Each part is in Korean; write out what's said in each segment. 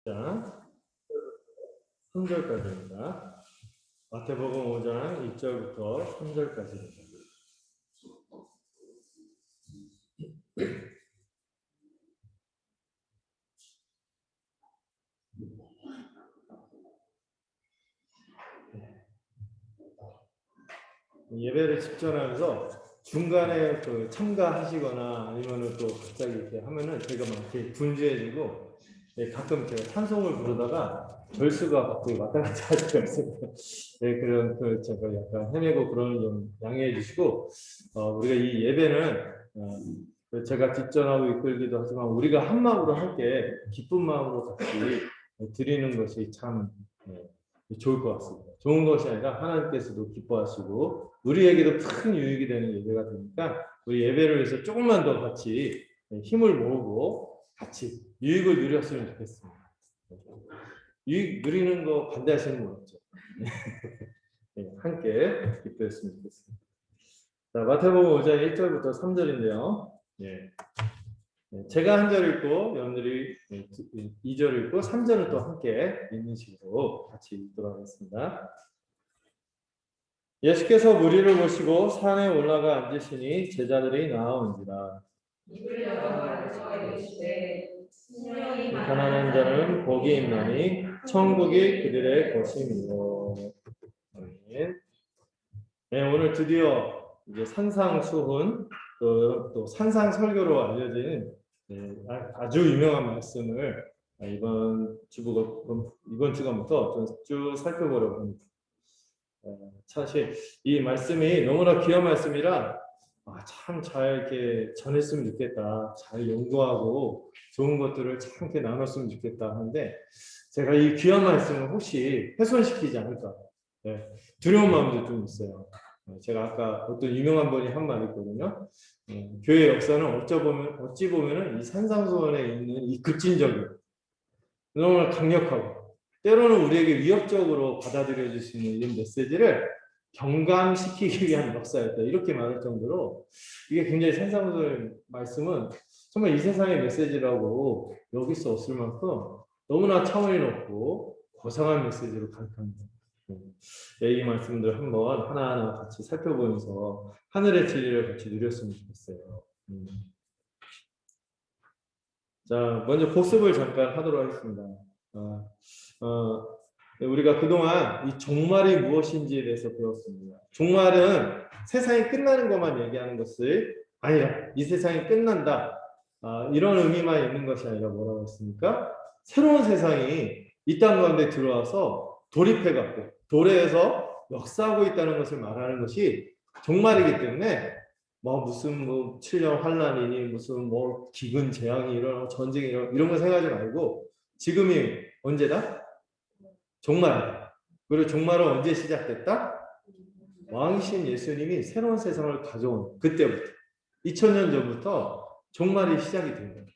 자, 3절까지입니다. 마태복음 5장 1절부터 3절까지입니다. 예배를 집전하면서 중간에 참가하시거나 아니면은 또 갑자기 이렇게 하면은 제가 막 이렇게 분주해지고 가끔 제가 찬송을 부르다가 절수가 갑자기 왔다 갔다 할 때가 있어요. 네, 제가 약간 헤매고 그러는 좀 양해해 주시고 우리가 이 예배는 제가 뒷전하고 이끌기도 하지만 우리가 한 마음으로 함께 기쁜 마음으로 같이 드리는 것이 참 좋을 것 같습니다. 좋은 것이 아니라 하나님께서도 기뻐하시고 우리에게도 큰 유익이 되는 예배가 되니까 우리 예배를 위해서 조금만 더 같이 힘을 모으고 같이 유익을 누렸으면 좋겠습니다. 유익 누리는 거 반대하시는 분 없죠? 네, 함께 기뻐했으면 좋겠습니다. 자, 마태복음 5장 1절부터 3절인데요. 예. 제가 한 절 읽고 여러분들이 2절 읽고 3절을 또 함께 읽는 식으로 같이 읽도록 하겠습니다. 예수께서 무리를 보시고 산에 올라가 앉으시니 제자들이 나아온지라. 가난한 자는 복이 있나니 천국이 그들의 것임이요. 아멘. 네, 오늘 드디어 이제 산상수훈 또 산상설교로 알려진 아주 유명한 말씀을 이번 주간부터 쭉 살펴보려고 합니다. 사실 이 말씀이 너무나 귀한 말씀이라 참 잘 이렇게 전했으면 좋겠다, 잘 연구하고 좋은 것들을 참 이렇게 나눴으면 좋겠다 하는데 제가 이 귀한 말씀을 혹시 훼손시키지 않을까 두려운 마음도 좀 있어요. 제가 아까 어떤 유명한 분이 한 말이 있거든요. 교회 역사는 어찌 보면은 이 산상수훈에 있는 이 급진적인 너무 강력하고 때로는 우리에게 위협적으로 받아들여질 수 있는 이런 메시지를 경감시키기 위한 역사였다. 이렇게 말할 정도로 이게 굉장히 산상수훈 말씀은 정말 이 세상의 메시지라고 여길 수 없을 만큼 너무나 차원이 높고 고상한 메시지로 가득합니다. 이 말씀들 한번 하나하나 같이 살펴보면서 하늘의 진리를 같이 누렸으면 좋겠어요. 자, 먼저 복습을 잠깐 하도록 하겠습니다. 우리가 그동안 이 종말이 무엇인지에 대해서 배웠습니다. 종말은 세상이 끝나는 것만 얘기하는 것을 아니라 이 세상이 끝난다. 이런 의미만 있는 것이 아니라 뭐라고 했습니까? 새로운 세상이 이 땅 가운데 들어와서 돌입해갖고 도래해서 역사하고 있다는 것을 말하는 것이 종말이기 때문에 무슨 7년 환란이니 무슨 기근 재앙이 일어나고 전쟁이 일어나고 이런 거 생각하지 말고 지금이 언제다? 종말이다. 그리고 종말은 언제 시작됐다? 왕이신 예수님이 새로운 세상을 가져온 그때부터 2000년 전부터 종말이 시작이 된 거예요.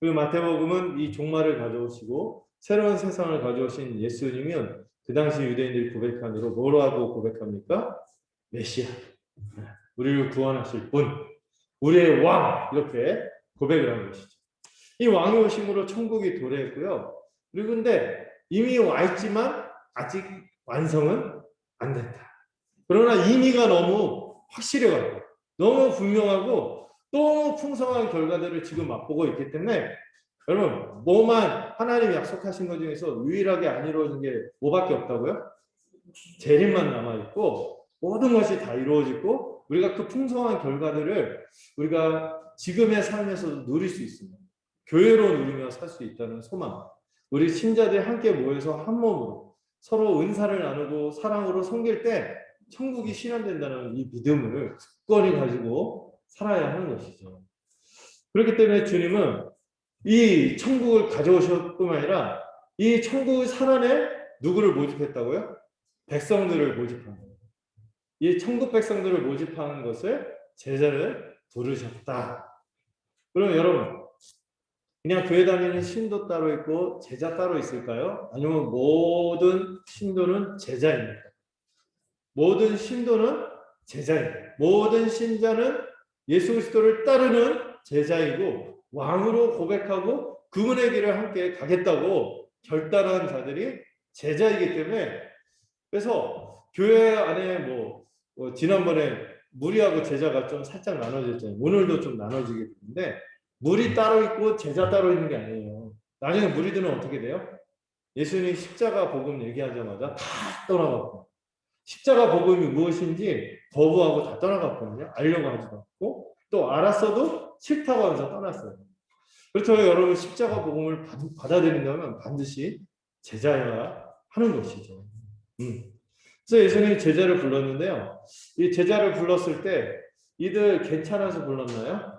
그리고 마태복음은 이 종말을 가져오시고 새로운 세상을 가져오신 예수님은 그 당시 유대인들이 고백한 대로 뭐라고 고백합니까? 메시아, 우리를 구원하실 분, 우리의 왕, 이렇게 고백을 한 것이죠. 이 왕이 오심으로 천국이 도래했고요. 그리고 근데 이미 와 있지만 아직 완성은 안 됐다. 그러나 의미가 너무 확실해가지고 너무 분명하고 너무 풍성한 결과들을 지금 맛보고 있기 때문에 여러분 뭐만 하나님이 약속하신 것 중에서 유일하게 안 이루어진 게 뭐밖에 없다고요? 재림만 남아있고 모든 것이 다 이루어지고 우리가 그 풍성한 결과들을 우리가 지금의 삶에서도 누릴 수 있습니다. 교회로 누리며 살 수 있다는 소망. 우리 신자들이 함께 모여서 한 몸으로 서로 은사를 나누고 사랑으로 섬길 때 천국이 실현된다는 이 믿음을 굳건히 가지고 살아야 하는 것이죠. 그렇기 때문에 주님은 이 천국을 가져오실 뿐만 아니라 이 천국의 산안에 누구를 모집했다고요? 백성들을 모집하는 거예요. 이 천국 백성들을 모집하는 것을 제자를 부르셨다. 그럼 여러분 그냥 교회 다니는 신도 따로 있고 제자 따로 있을까요? 아니면 모든 신도는 제자입니까? 모든 신도는 제자입니다. 모든 신자는 예수 그리스도를 따르는 제자이고 왕으로 고백하고 그분의 길을 함께 가겠다고 결단한 자들이 제자이기 때문에, 그래서 교회 안에 지난번에 무리하고 제자가 좀 살짝 나눠졌잖아요. 오늘도 좀 나눠지게 되는데, 무리 따로 있고 제자 따로 있는 게 아니에요. 나중에 무리들은 어떻게 돼요? 예수님이 십자가 복음 얘기하자마자 다 떠나갔고, 십자가 복음이 무엇인지 거부하고 다 떠나갔거든요. 알려고 하지도 않고, 또 알았어도 싫다고 하면서 떠났어요. 그렇죠. 여러분, 십자가 복음을 받아들인다면 반드시 제자여야 하는 것이죠. 그래서 예수님이 제자를 불렀는데요. 이 제자를 불렀을 때 이들 괜찮아서 불렀나요?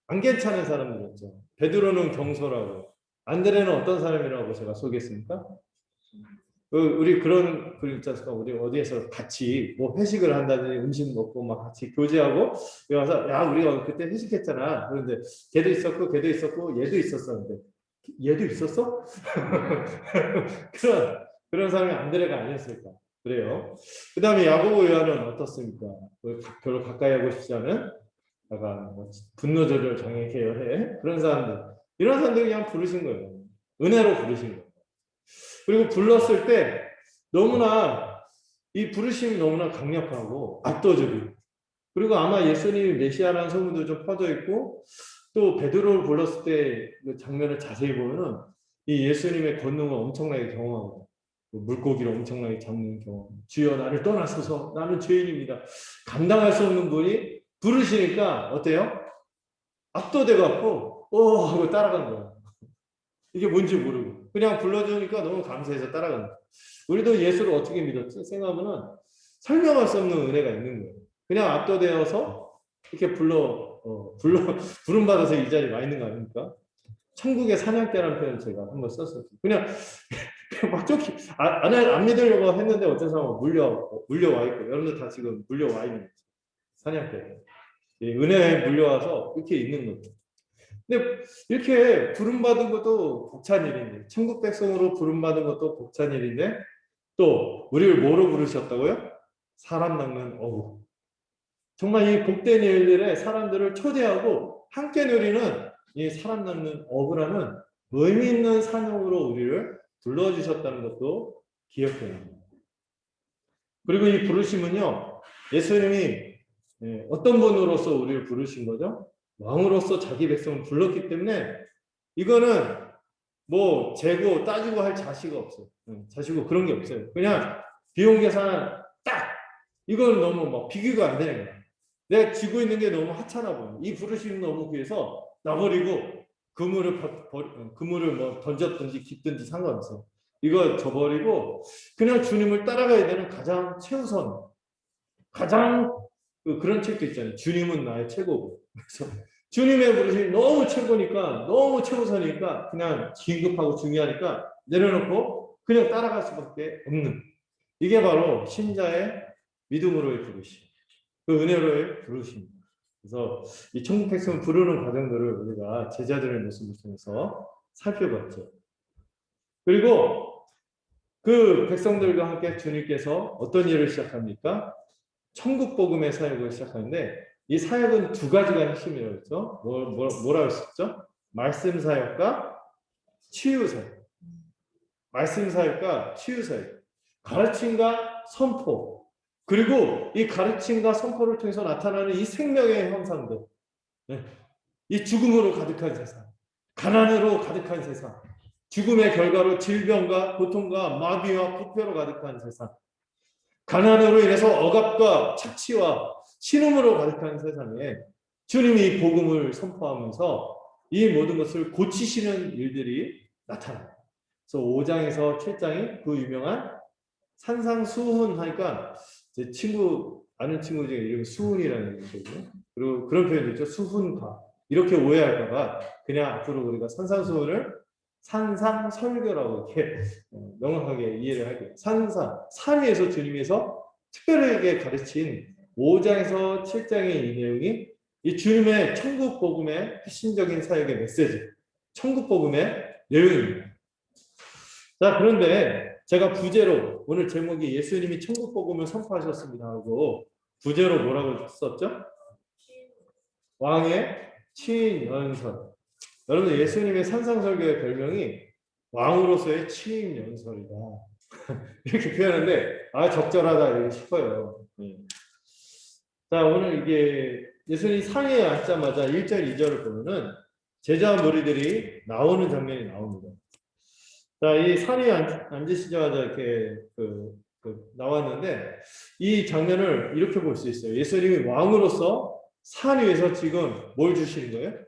안 괜찮은 사람들이었죠. 베드로는 경솔하고, 안드레는 어떤 사람이라고 제가 소개했습니까? 우리 그런 글 있지 않습니까? 우리 어디에서 같이 회식을 한다든지 음식 먹고 막 같이 교제하고, 와서 야, 우리가 그때 회식했잖아. 그런데 걔도 있었고 걔도 있었고 얘도 있었었는데, 얘도 있었어? 그런 사람이 안드레가 아니었을까? 그래요. 그 다음에 야고보 요한은 어떻습니까? 별로 가까이 하고 싶지 않은, 약간 분노 조절 장애 계열의 그런 사람들, 이런 사람들 그냥 부르신 거예요. 은혜로 부르신 거예요. 그리고 불렀을 때 너무나 이 부르심이 너무나 강력하고 압도적이고, 그리고 아마 예수님이 메시아라는 소문도 좀 퍼져 있고, 또 베드로를 불렀을 때 그 장면을 자세히 보면은 이 예수님의 권능을 엄청나게 경험하고, 물고기를 엄청나게 잡는 경험, 주여 나를 떠나소서 나는 죄인입니다, 감당할 수 없는 분이 부르시니까 어때요? 압도돼 갖고 하고 따라간 거야. 이게 뭔지 모르고 그냥 불러주니까 너무 감사해서 따라간 거야. 우리도 예수를 어떻게 믿었지? 생각하면은 설명할 수 없는 은혜가 있는 거예요. 그냥 압도되어서 이렇게 부름 받아서 이 자리에 와 있는 거 아닙니까? 천국의 사냥개라는 표현 제가 한번 썼었어요. 그냥 막 쫓기 안 믿으려고 했는데 어떤 사람은 물려와 있고, 여러분들 다 지금 물려와 있는 거죠. 사냥개. 은혜에 물려와서 이렇게 있는 거죠. 근데 이렇게 부름받은 것도 벅찬 일인데, 천국 백성으로 부름받은 것도 벅찬 일인데, 또 우리를 뭐로 부르셨다고요? 사람 낚는 어부. 정말 이 복된 일들에 사람들을 초대하고 함께 누리는 이 사람 낚는 어부라는 의미 있는 사명으로 우리를 불러주셨다는 것도 기억해야 합니다. 그리고 이 부르심은요, 예수님이 어떤 분으로서 우리를 부르신 거죠? 왕으로서 자기 백성을 불렀기 때문에, 이거는 재고 따지고 할 자시가 없어요. 자시고 그런 게 없어요. 그냥 비용 계산 딱, 이건 너무 비교가 안 되는 거야. 내가 쥐고 있는 게 너무 하찮아 보여. 이 부르심이 너무 귀해서 놔버리고, 그물을 던졌든지 깃든지 상관없어. 이거 저버리고 그냥 주님을 따라가야 되는 가장 최우선, 가장 그런 책도 있잖아요. 주님은 나의 최고고. 그래서 주님의 부르심이 너무 최고니까, 너무 최우선이니까, 그냥 긴급하고 중요하니까 내려놓고 그냥 따라갈 수밖에 없는, 이게 바로 신자의 믿음으로의 부르심, 그 은혜로의 부르심입니다. 그래서 이 천국 백성 부르는 과정들을 우리가 제자들의 모습을 통해서 살펴봤죠. 그리고 그 백성들과 함께 주님께서 어떤 일을 시작합니까? 천국 복음의 사역을 시작하는데, 이 사역은 두 가지가 핵심이라고 했죠. 뭐라고 했었죠? 말씀 사역과 치유 사역. 말씀 사역과 치유 사역. 가르침과 선포. 그리고 이 가르침과 선포를 통해서 나타나는 이 생명의 형상들. 이 죽음으로 가득한 세상, 가난으로 가득한 세상, 죽음의 결과로 질병과 고통과 마비와 부패로 가득한 세상, 가난으로 인해서 억압과 착취와 신음으로 가득한 세상에 주님이 이 복음을 선포하면서 이 모든 것을 고치시는 일들이 나타납니다. 그래서 5장에서 7장이 그 유명한 산상수훈 하니까, 제 아는 친구 중에 이름이 수훈이라는 얘기거든요. 그리고 그런 표현도 있죠. 수훈가. 이렇게 오해할까봐 그냥 앞으로 우리가 산상수훈을 산상설교라고 이렇게 명확하게 이해를 할게요. 산 위에서 주님에서 특별하게 가르친 5장에서 7장의 이 내용이 이 주님의 천국 복음의 핵심적인 사역의 메시지, 천국 복음의 내용입니다. 자, 그런데 제가 부제로, 오늘 제목이 예수님이 천국 복음을 선포하셨습니다 하고 부제로 뭐라고 썼죠? 왕의 친연설. 여러분, 예수님의 산상설교의 별명이 왕으로서의 취임 연설이다. 이렇게 표현하는데 적절하다 이렇게 싶어요. 자, 오늘 이게 예수님이 상에 앉자마자 1절, 2절을 보면은 제자와 무리들이 나오는 장면이 나옵니다. 자, 이 산에 앉으시자마자 이렇게 나왔는데 이 장면을 이렇게 볼 수 있어요. 예수님이 왕으로서 산 위에서 지금 뭘 주시는 거예요?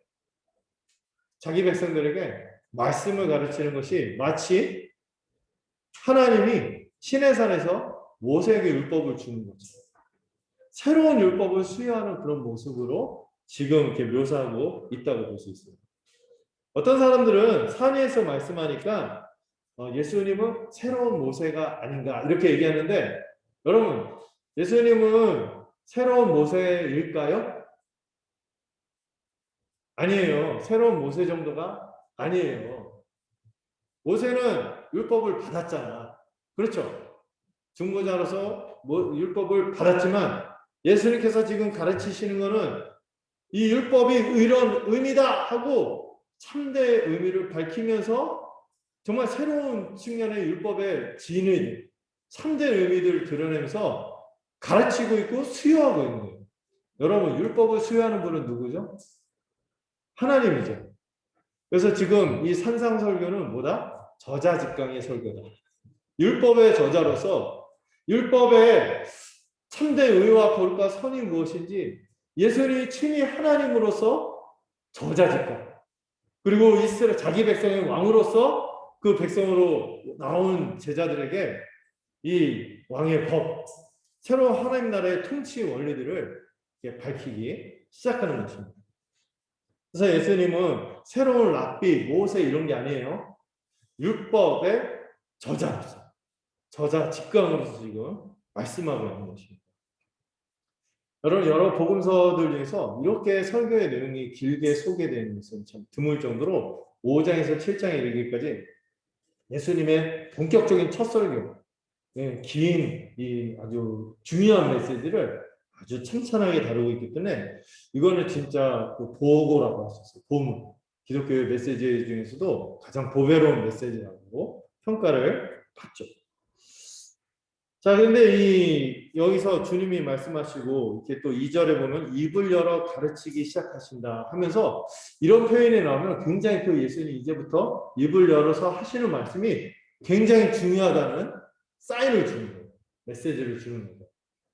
자기 백성들에게 말씀을 가르치는 것이 마치 하나님이 신의 산에서 모세에게 율법을 주는 거죠. 새로운 율법을 수여하는 그런 모습으로 지금 이렇게 묘사하고 있다고 볼 수 있어요. 어떤 사람들은 산 위에서 말씀하니까 예수님은 새로운 모세가 아닌가 이렇게 얘기하는데 여러분 예수님은 새로운 모세일까요? 아니에요. 새로운 모세 정도가 아니에요. 모세는 율법을 받았잖아. 그렇죠? 중보자로서 율법을 받았지만 예수님께서 지금 가르치시는 것은 이 율법이 이런 의미다 하고 참된 의미를 밝히면서 정말 새로운 측면의 율법의 진의, 참된 의미들을 드러내면서 가르치고 있고 수요하고 있는 거예요. 여러분, 율법을 수요하는 분은 누구죠? 하나님이죠. 그래서 지금 이 산상설교는 뭐다? 저자직강의 설교다. 율법의 저자로서 율법의 참된 의와 거룩과 선이 무엇인지 예수님이 친히 하나님으로서 저자직강 그리고 이스라엘 자기 백성의 왕으로서 그 백성으로 나온 제자들에게 이 왕의 법, 새로운 하나님 나라의 통치 원리들을 밝히기 시작하는 것입니다. 그래서 예수님은 새로운 랍비, 모세 이런 게 아니에요. 율법의 저자로서, 저자 직강으로서 지금 말씀하고 있는 것입니다. 여러분, 여러 복음서들 중에서 이렇게 설교의 내용이 길게 소개되는 것은 참 드물 정도로 5장에서 7장에 이르기까지 예수님의 본격적인 첫 설교, 긴 이 아주 중요한 메시지를 아주 찬찬하게 다루고 있기 때문에 이거는 진짜 보고라고 할 수 있어요. 보물. 기독교의 메시지 중에서도 가장 보배로운 메시지라고 평가를 받죠. 자, 근데 여기서 주님이 말씀하시고 이렇게 또 2절에 보면 입을 열어 가르치기 시작하신다 하면서 이런 표현이 나오면 굉장히 그 예수님이 이제부터 입을 열어서 하시는 말씀이 굉장히 중요하다는 사인을 주는 거예요. 메시지를 주는 거예요.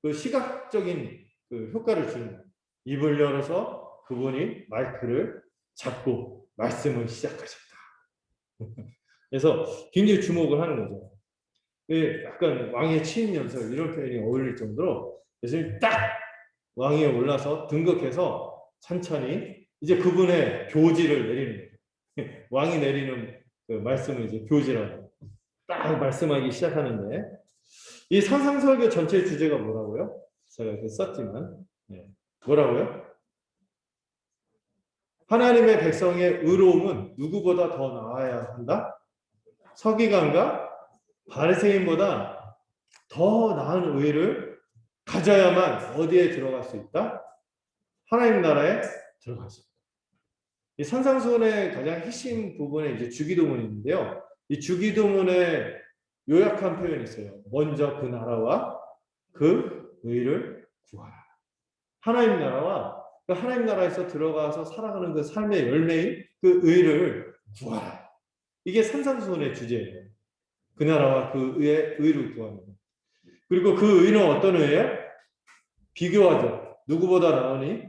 그 시각적인 그 효과를 주는 거예요. 입을 열어서 그분이 마이크를 잡고 말씀을 시작하셨다. 그래서 굉장히 주목을 하는 거죠. 약간 왕의 취임 연설 이런 표현이 어울릴 정도로 예수님이 딱 왕위에 올라서 등극해서 천천히 이제 그분의 교지를 내리는 거예요. 왕이 내리는 그 말씀을 이제 교지라고 딱 말씀하기 시작하는데 이 산상설교 전체 주제가 뭐라고요? 제가 이렇게 썼지만 뭐라고요? 하나님의 백성의 의로움은 누구보다 더 나아야 한다? 서기관과 바리새인보다 더 나은 의를 가져야만 어디에 들어갈 수 있다? 하나님 나라에 들어갈 수 있다. 이 산상수훈의 가장 핵심 부분에 이제 주기도문이 있는데요. 이 주기도문에 요약한 표현이 있어요. 먼저 그 나라와 그 의를 구하라. 하나님 나라와 그 하나님 나라에서 들어가서 살아가는 그 삶의 열매인 그 의를 구하라. 이게 산상수훈의 주제예요. 그 나라와 그 의를 구합니다. 그리고 그 의는 어떤 의예요? 비교하죠. 누구보다 나으니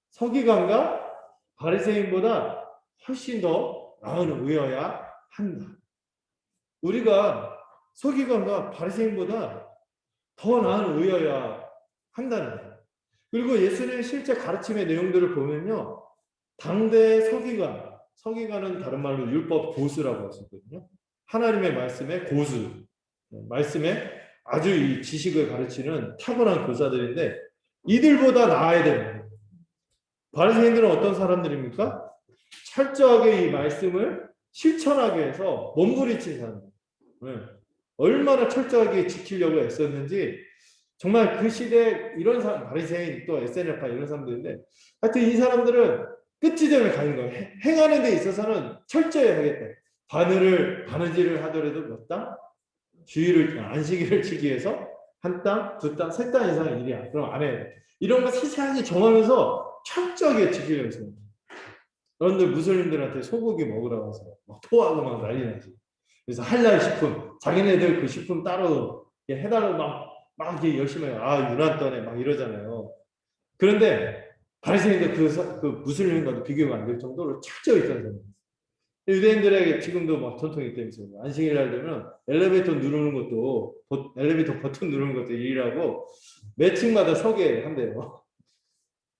서기관과 바리새인보다 훨씬 더 나은 의여야 한다. 우리가 서기관과 바리새인보다 더 나은 의여야 한다는 거예요. 그리고 예수님의 실제 가르침의 내용들을 보면요. 당대의 서기관은 다른 말로 율법 고수라고 할 수 있거든요. 하나님의 말씀의 고수, 말씀에 아주 이 지식을 가르치는 탁월한 교사들인데 이들보다 나아야 되는 거예요. 바리새인들은 어떤 사람들입니까? 철저하게 이 말씀을 실천하게 해서 몸부림친 사람들. 얼마나 철저하게 지키려고 애썼는지 정말 그 시대에 이런 사람, 바리새인 또 SNF파 이런 사람들인데 하여튼 이 사람들은 끝지점에 가는 거예요. 행하는 데 있어서는 철저히 하겠다. 바느질을 하더라도 몇 당? 안식일을 지기 위해서 한 땅, 두 땅, 세 땅 이상의 일이야. 그럼 안 해야 돼. 이런 거 세세하게 정하면서 철저하게 지키려고 했어요. 그런데 무슬림들한테 소고기 먹으라고 해서 막 토하고 막 난리 나지. 그래서 할랄 식품, 자기네들 그 식품 따로 해달라고 막 이렇게 열심히 해요. 아, 유난 떠네 막 이러잖아요. 그런데 바리새인들 그 무슬림과도 비교가 안 될 정도로 철저히 있다는 거예요. 유대인들에게 지금도 막 전통이 있다면서요. 안식일 날 되면 엘리베이터 버튼 누르는 것도 일이라고 매 층마다 서게 한대요.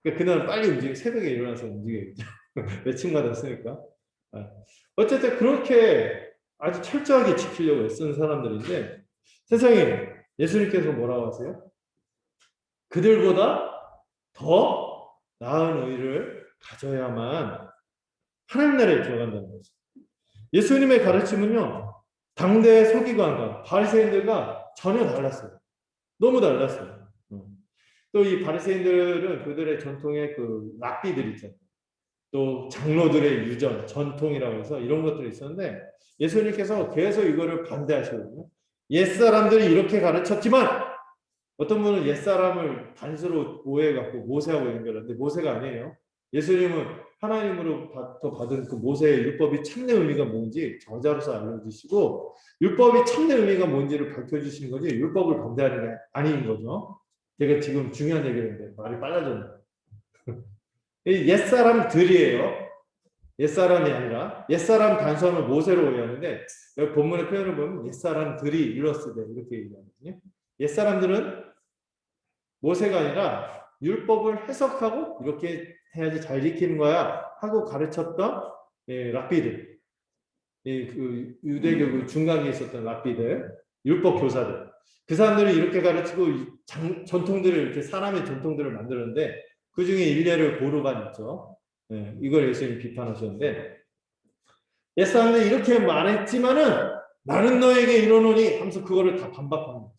그러니까 그날 빨리 새벽에 일어나서 움직여야죠. 매 층마다 쓰니까. 어쨌든 그렇게 아주 철저하게 지키려고 애쓰는 사람들인데 세상에 예수님께서 뭐라고 하세요? 그들보다 더 나은 의를 가져야만 하나님 나라에 들어간다는 거죠. 예수님의 가르침은요, 당대 서기관과 바리새인들과 전혀 달랐어요. 너무 달랐어요. 또 이 바리새인들은 그들의 전통의 그 랍비들 있잖아요. 또 장로들의 유전, 전통이라고 해서 이런 것들이 있었는데 예수님께서 계속 이거를 반대하시거든요. 옛사람들이 이렇게 가르쳤지만 어떤 분은 옛사람을 단수로 오해해갖고 모세하고 연결하는데 모세가 아니에요. 예수님은 하나님으로부터 받은 그 모세의 율법이 참된 의미가 뭔지 저자로서 알려주시고 율법이 참된 의미가 뭔지를 밝혀주시는 거지 율법을 반대하는 게 아닌 거죠. 제가 지금 중요한 얘기인데 말이 빨라졌네. 옛사람들이에요. 옛사람이 아니라 옛사람 단수하면 모세로 오해하는데 여기 본문의 표현을 보면 옛사람들이 일러스되 이렇게 얘기하거든요. 옛사람들은 모세가 아니라 율법을 해석하고 이렇게 해야지 잘 지키는 거야 하고 가르쳤던 랍비들, 그 유대교 그 중간에 있었던 랍비들, 율법 교사들, 그 사람들이 이렇게 가르치고 전통들을 이렇게 사람의 전통들을 만들었는데 그 중에 일례를 고르반 있죠. 이걸 예수님이 비판하셨는데 옛사람들이 이렇게 말했지만은 나는 너에게 이르노니 하면서 그거를 다 반박한 거죠.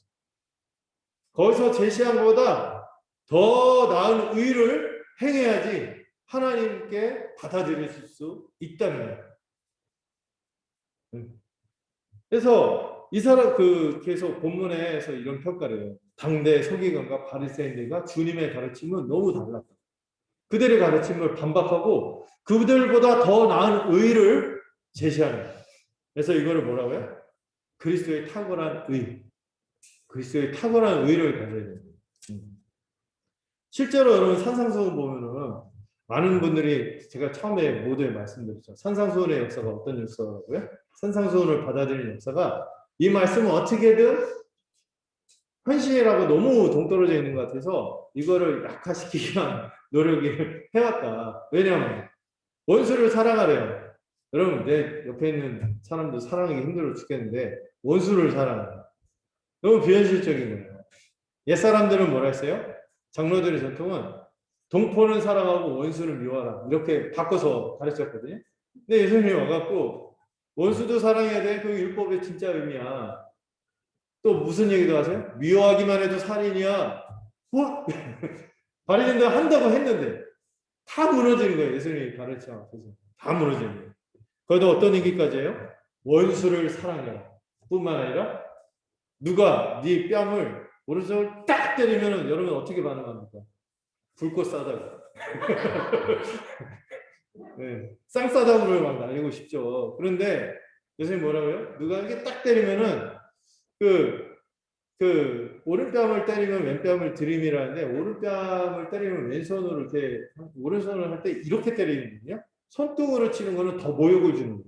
거기서 제시한 것보다 더 나은 의를 행해야지 하나님께 받아들이실 수 있다는 거예요. 그래서 이 사람 계속 본문에서 이런 평가를 해요. 당대 서기관과 바리새인들과 주님의 가르침은 너무 달랐다. 그들의 가르침을 반박하고 그들보다 더 나은 의를 제시하는 거예요. 그래서 이거를 뭐라고요? 그리스도의 탁월한 의. 그리스도의 탁월한 의를 가져야 돼요. 실제로 여러분 산상수훈 보면은 많은 분들이 제가 처음에 모두에 말씀드렸죠. 산상수훈의 역사가 어떤 역사라고요? 산상수훈을 받아들이는 역사가 이 말씀은 어떻게든 현실이라고 너무 동떨어져 있는 것 같아서 이거를 약화시키기 위한 노력을 해왔다. 왜냐하면 원수를 사랑하래요. 여러분 내 옆에 있는 사람도 사랑하기 힘들어 죽겠는데 원수를 사랑해요. 너무 비현실적인 거예요. 옛사람들은 뭐라 했어요? 장로들의 전통은 동포는 사랑하고 원수를 미워하라 이렇게 바꿔서 가르쳤거든요. 근데 예수님이 와갖고 원수도 사랑해야 돼. 그게 율법의 진짜 의미야. 또 무슨 얘기도 하세요? 미워하기만 해도 살인이야. 뭐? 바리새인들 한다고 했는데 다 무너지는 거예요. 예수님이 가르쳐 앞에서 다 무너지는 거예요. 거기다 어떤 얘기까지 해요? 원수를 사랑해라. 뿐만 아니라 누가 네 뺨을 오른손을 딱 때리면 여러분 어떻게 반응합니까? 불꽃 싸다고. 네, 쌍싸다구를 막 날리고 싶죠. 그런데 예수님 뭐라고요? 누가 이렇게 딱 때리면은 오른뺨을 때리면 왼뺨을 들이밀하는데 오른뺨을 때리면 왼손으로 이렇게 오른손을 할 때 이렇게 때리는거든요. 손등으로 치는 거는 더 모욕을 주는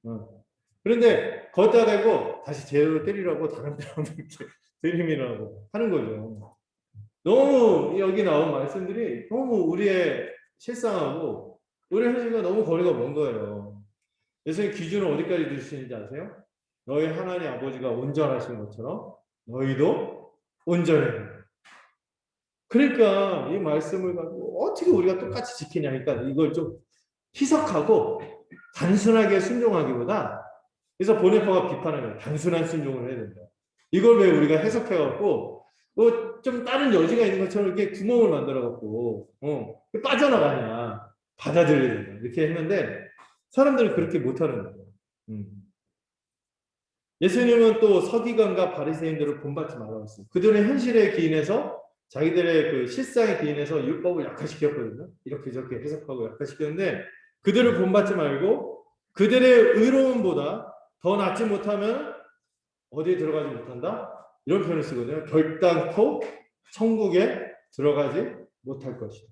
거예요. 그런데 거기다 대고 다시 제대로 때리라고 다른 뺨을 이렇게 들이밀하고 하는 거죠. 너무 여기 나온 말씀들이 너무 우리의 실상하고 우리 현실과 너무 거리가 먼 거예요. 예수님 기준을 어디까지 두시는지 아세요? 너희 하나님 아버지가 온전하신 것처럼 너희도 온전해. 그러니까 이 말씀을 가지고 어떻게 우리가 똑같이 지키냐. 그러니까 이걸 좀 희석하고 단순하게 순종하기보다 그래서 보네파가 비판하는 거예요. 단순한 순종을 해야 된다. 이걸 왜 우리가 해석해갖고 좀 다른 여지가 있는 것처럼 이렇게 구멍을 만들어갖고 빠져나가냐 받아들여야 된다 이렇게 했는데 사람들은 그렇게 못하는 거예요. 예수님은 또 서기관과 바리새인들을 본받지 말라고 했어요. 그들은 현실에 기인해서 자기들의 그 실상에 기인해서 율법을 약화시켰거든요. 이렇게 저렇게 해석하고 약화시켰는데 그들을 본받지 말고 그들의 의로움보다 더 낫지 못하면 어디에 들어가지 못한다? 이런 표현을 쓰거든요. 결단코 천국에 들어가지 못할 것이다.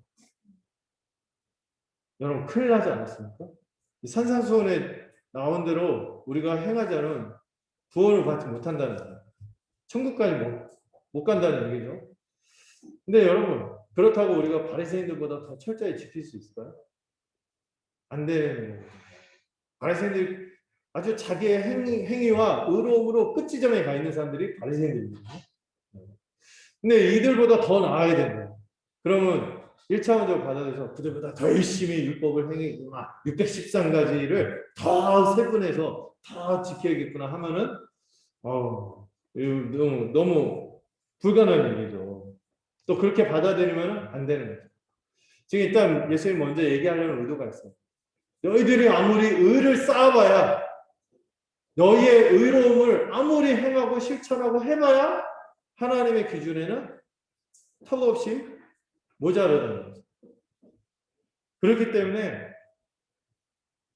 여러분 큰일 나지 않았습니까? 산상수훈에 나온 대로 우리가 행하지 않으면 구원을 받지 못한다는 거예요. 천국까지 못 간다는 얘기죠. 근데 여러분 그렇다고 우리가 바리새인들보다 더 철저히 지킬 수 있을까요? 안 되는 거예요. 바리새인들 아주 자기의 행위와 의로움으로 끝지점에 가 있는 사람들이 바리새인들입니다. 근데 이들보다 더 나아야 된다. 그러면 1차원적으로 받아들여서 그들보다 더 열심히 율법을 행했구나. 613가지를 더 세분해서 더 지켜야겠구나 하면은 너무 불가능한 일이죠. 또 그렇게 받아들이면 안 되는 거죠. 지금 일단 예수님 먼저 얘기하려는 의도가 있어요. 너희들이 아무리 의를 쌓아봐야 너희의 의로움을 아무리 행하고 실천하고 해봐야 하나님의 기준에는 턱없이 모자라다는 거죠. 그렇기 때문에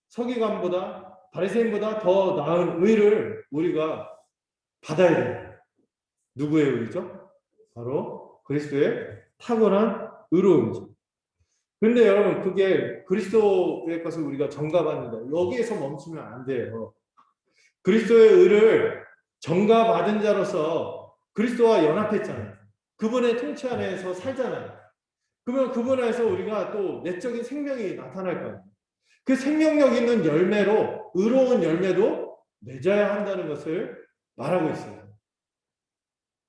서기관보다 바리새인보다 더 나은 의를 우리가 받아야 돼요. 누구의 의죠? 바로 그리스도의 탁월한 의로움이죠. 그런데 여러분 그게 그리스도의 것을 우리가 전가받는다. 여기에서 멈추면 안 돼요. 그리스도의 의를 전가받은 자로서 그리스도와 연합했잖아요. 그분의 통치 안에서 살잖아요. 그러면 그분 안에서 우리가 또 내적인 생명이 나타날 거예요. 그 생명력 있는 열매로 의로운 열매도 맺어야 한다는 것을 말하고 있어요.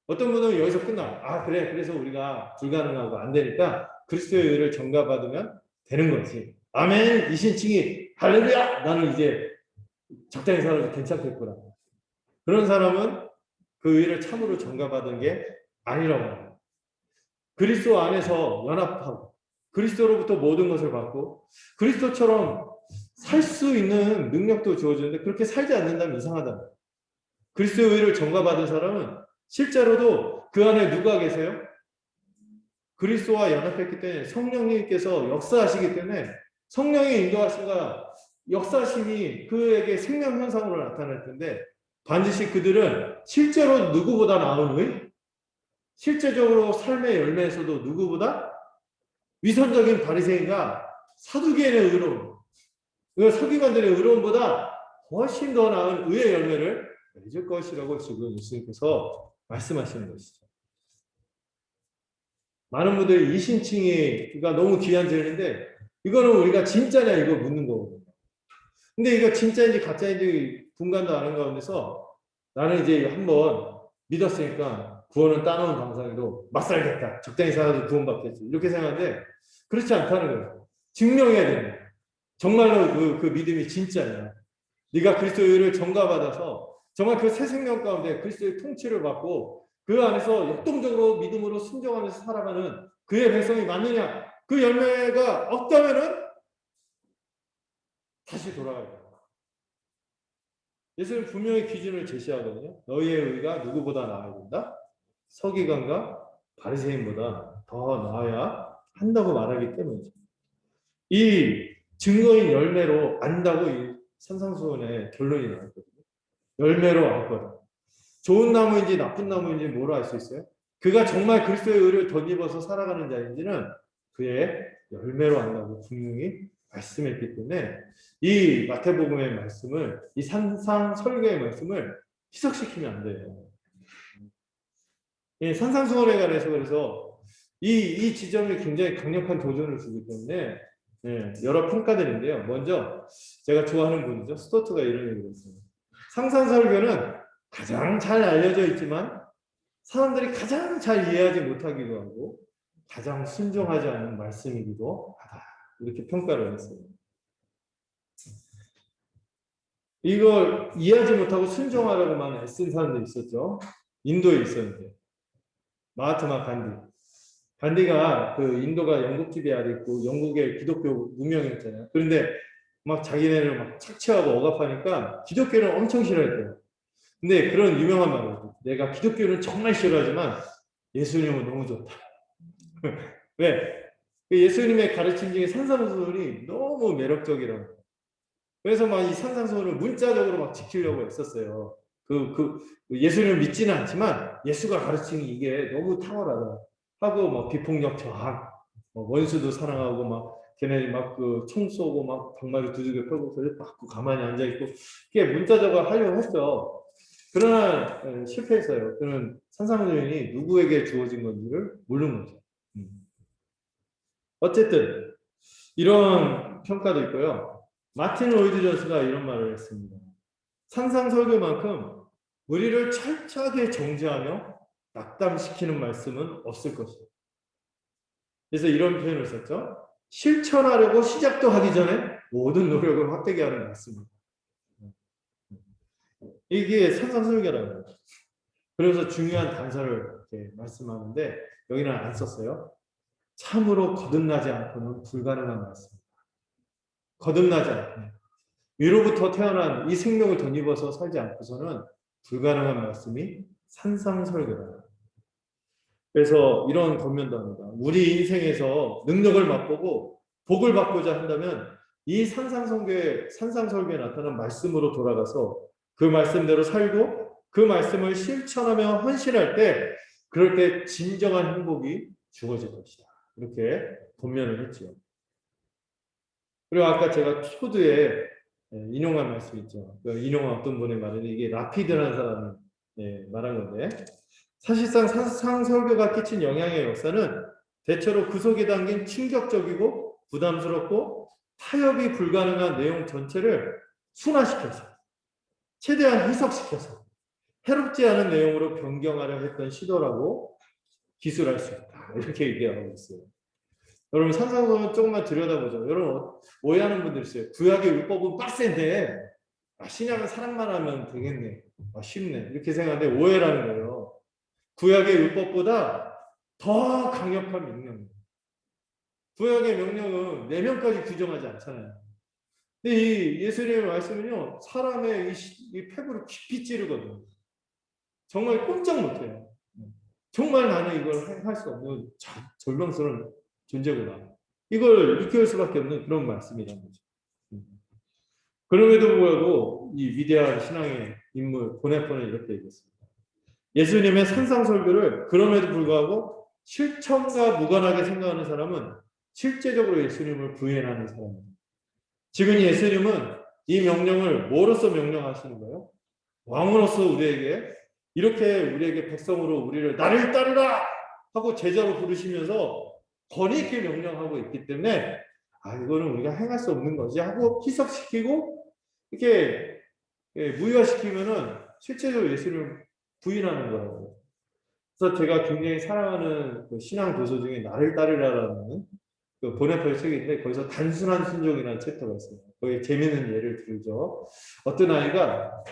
어떤 분은 여기서 끝나. 그래. 그래서 우리가 불가능하고 안 되니까 그리스도의 의를 전가받으면 되는 거지. 아멘. 이신칭이 할렐루야. 나는 이제 적당히 살아도 괜찮겠구나. 그런 사람은 그 의를 참으로 전가받은 게 아니라고 합니다. 그리스도 안에서 연합하고 그리스도로부터 모든 것을 받고 그리스도처럼 살 수 있는 능력도 주어지는데 그렇게 살지 않는다면 이상하다. 그리스도의 의를 전가받은 사람은 실제로도 그 안에 누가 계세요? 그리스도와 연합했기 때문에 성령님께서 역사하시기 때문에 성령의 인도하심과 역사심이 그에게 생명 현상으로 나타날 텐데 반드시 그들은 실제로 누구보다 나은 의, 실제적으로 삶의 열매에서도 누구보다 위선적인 바리새인과 사두개인의 의로움, 서기관들의 의로움보다 훨씬 더 나은 의의 열매를 맺을 것이라고 지금 예수님께서 말씀하시는 것이죠. 많은 분들이 이신칭이가 너무 귀한 제일인데 이거는 우리가 진짜냐 이거 묻는 거거든요. 근데 이거 진짜인지 가짜인지 분간도 안 한 가운데서 나는 이제 한번 믿었으니까 구원은 따놓은 방상이도 막 살겠다. 적당히 살아도 구원받겠지. 이렇게 생각하는데 그렇지 않다는 거예요. 증명해야 됩니다. 정말로 그 믿음이 진짜냐. 네가 그리스도의 의를 전가받아서 정말 그 새 생명 가운데 그리스도의 통치를 받고 그 안에서 역동적으로 믿음으로 순종하면서 살아가는 그의 백성이 맞느냐. 그 열매가 없다면은 다시 돌아가야 돼요. 예수는 분명히 기준을 제시하거든요. 너희의 의가 누구보다 나아야 된다. 서기관과 바리새인보다 더 나아야 한다고 말하기 때문이죠. 이 증거인 열매로 안다고 이 산상수훈의 결론이 나왔거든요. 열매로 알 거다. 좋은 나무인지 나쁜 나무인지 뭐로 알 수 있어요? 그가 정말 그리스도의 의를 덧입어서 살아가는 자인지는 그의 열매로 안다고 분명히 말씀했기 때문에 이 마태복음의 말씀을 이 산상 설교의 말씀을 희석시키면 안 돼요. 이 산상수훈에 관해서 그래서 이 지점이 굉장히 강력한 도전을 주기 때문에 여러 평가들인데요. 먼저 제가 좋아하는 분이죠. 스토트가 이런 얘기를 했어요. 상상설교는 가장 잘 알려져 있지만 사람들이 가장 잘 이해하지 못하기도 하고 가장 순종하지 않는 말씀이기도 하다. 이렇게 평가를 했어요. 이걸 이해하지 못하고 순종하려고만 애쓴 사람들이 있었죠. 인도에 있었는데 마하트마 간디. 간디가 그 인도가 영국 지배 아래 있고 영국의 기독교 문명이었잖아요. 그런데 막 자기네를 막 착취하고 억압하니까 기독교를 엄청 싫어했대요. 근데 그런 유명한 말이에요. 내가 기독교는 정말 싫어하지만 예수님은 너무 좋다. 왜? 그 예수님의 가르침 중에 산상수훈이 너무 매력적이라고. 그래서 막 이 산상수훈을 문자적으로 막 지키려고 했었어요. 예수님을 믿지는 않지만 예수가 가르치는 이게 너무 탁월하다 하고 막 비폭력 저항, 원수도 사랑하고 막 걔네 막 그 총 쏘고 막 방망이 두들겨 펴고 맞고 가만히 앉아 있고 이게 문자적으로 하려고 했어. 그러나 실패했어요. 그는 산상수훈이 누구에게 주어진 건지를 모르는 거죠. 어쨌든 이런 평가도 있고요. 마틴 로이드 존스가 이런 말을 했습니다. 산상설교만큼 우리를 철저하게 정죄하며 낙담시키는 말씀은 없을 것이다. 그래서 이런 표현을 썼죠. 실천하려고 시작도 하기 전에 모든 노력을 헛되게 하는 말씀입니다. 이게 산상설교라는 거죠. 그래서 중요한 단서를 이렇게 말씀하는데 여기는 안 썼어요. 참으로 거듭나지 않고는 불가능한 말씀입니다. 거듭나지 않고 위로부터 태어난 이 생명을 덧입어서 살지 않고서는 불가능한 말씀이 산상설교다. 그래서 이런 권면도 합니다. 우리 인생에서 능력을 맛보고 복을 받고자 한다면 이 산상설교에 나타난 말씀으로 돌아가서 그 말씀대로 살고 그 말씀을 실천하며 헌신할 때 그럴 때 진정한 행복이 주어질 것이다. 이렇게 권면을 했죠. 그리고 아까 제가 초두에 인용한 말씀 있죠. 그 인용한 어떤 분의 말은 이게 라피드라는 사람이 말한 건데 사실상 산상설교가 끼친 영향의 역사는 대체로 그 속에 담긴 충격적이고 부담스럽고 타협이 불가능한 내용 전체를 순화시켜서 최대한 희석시켜서 해롭지 않은 내용으로 변경하려 했던 시도라고 기술할 수 있다. 이렇게 얘기하고 있어요. 여러분 산상설교 조금만 들여다보죠. 여러분 오해하는 분들 있어요. 구약의 율법은 빡센데 신약은 사랑만 하면 되겠네. 쉽네. 이렇게 생각하는데 오해라는 거예요. 구약의 율법보다 더 강력한 명령. 구약의 명령은 내면까지 규정하지 않잖아요. 근데 이 예수님의 말씀은요, 사람의 이 폐부를 깊이 찌르거든요. 정말 꼼짝 못해요. 정말 나는 이걸 할 수 없는 절망스러운 존재구나. 이걸 느낄 수밖에 없는 그런 말씀이라는 거죠. 그럼에도 불구하고 이 위대한 신앙의 인물 보네포는 이렇게 얘기했습니다. 예수님의 산상설교를 그럼에도 불구하고 실천과 무관하게 생각하는 사람은 실제적으로 예수님을 부인하는 사람입니다. 지금 예수님은 이 명령을 뭐로서 명령하시는 거예요? 왕으로서 이렇게 우리에게 백성으로 우리를 나를 따르라 하고 제자로 부르시면서 권위 있게 명령하고 있기 때문에 이거는 우리가 행할 수 없는 거지 하고 희석시키고 이렇게 무효화시키면은 실제적으로 예수님을 부인하는 거라고. 그래서 제가 굉장히 사랑하는 그 신앙 도서 중에 나를 따르라라는 그 보네포의 책인데 거기서 단순한 순종이라는 챕터가 있어요. 거기에 재미있는 예를 들죠. 어떤 아이가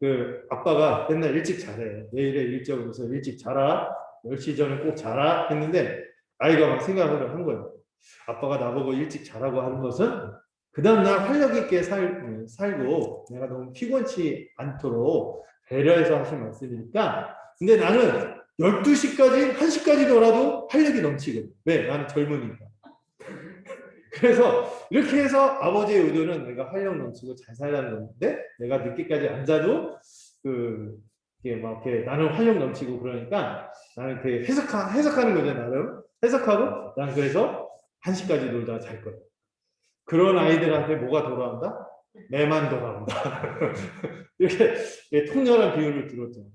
그 아빠가 맨날 일찍 자래. 내일의 일정으로서 일찍 자라. 10시 전에 꼭 자라 했는데 아이가 막 생각을 한 거예요. 아빠가 나보고 일찍 자라고 하는 것은 그 다음날 활력 있게 살고 내가 너무 피곤치 않도록 배려해서 하신 말씀이니까 근데 나는 12시까지, 1시까지 놀아도 활력이 넘치거든. 왜? 나는 젊으니까. 그래서 이렇게 해서 아버지의 의도는 내가 활력 넘치고 잘 살라는 건데 내가 늦게까지 안 자도 이게 막 이렇게 나는 활력 넘치고 그러니까 나는 이렇게 해석하는 거죠. 나름 해석하고 난 그래서 1시까지 놀다가 잘 거야. 그런 아이들한테 뭐가 돌아온다? 매만 돌아온다. 이렇게 통렬한 비유를 들었죠.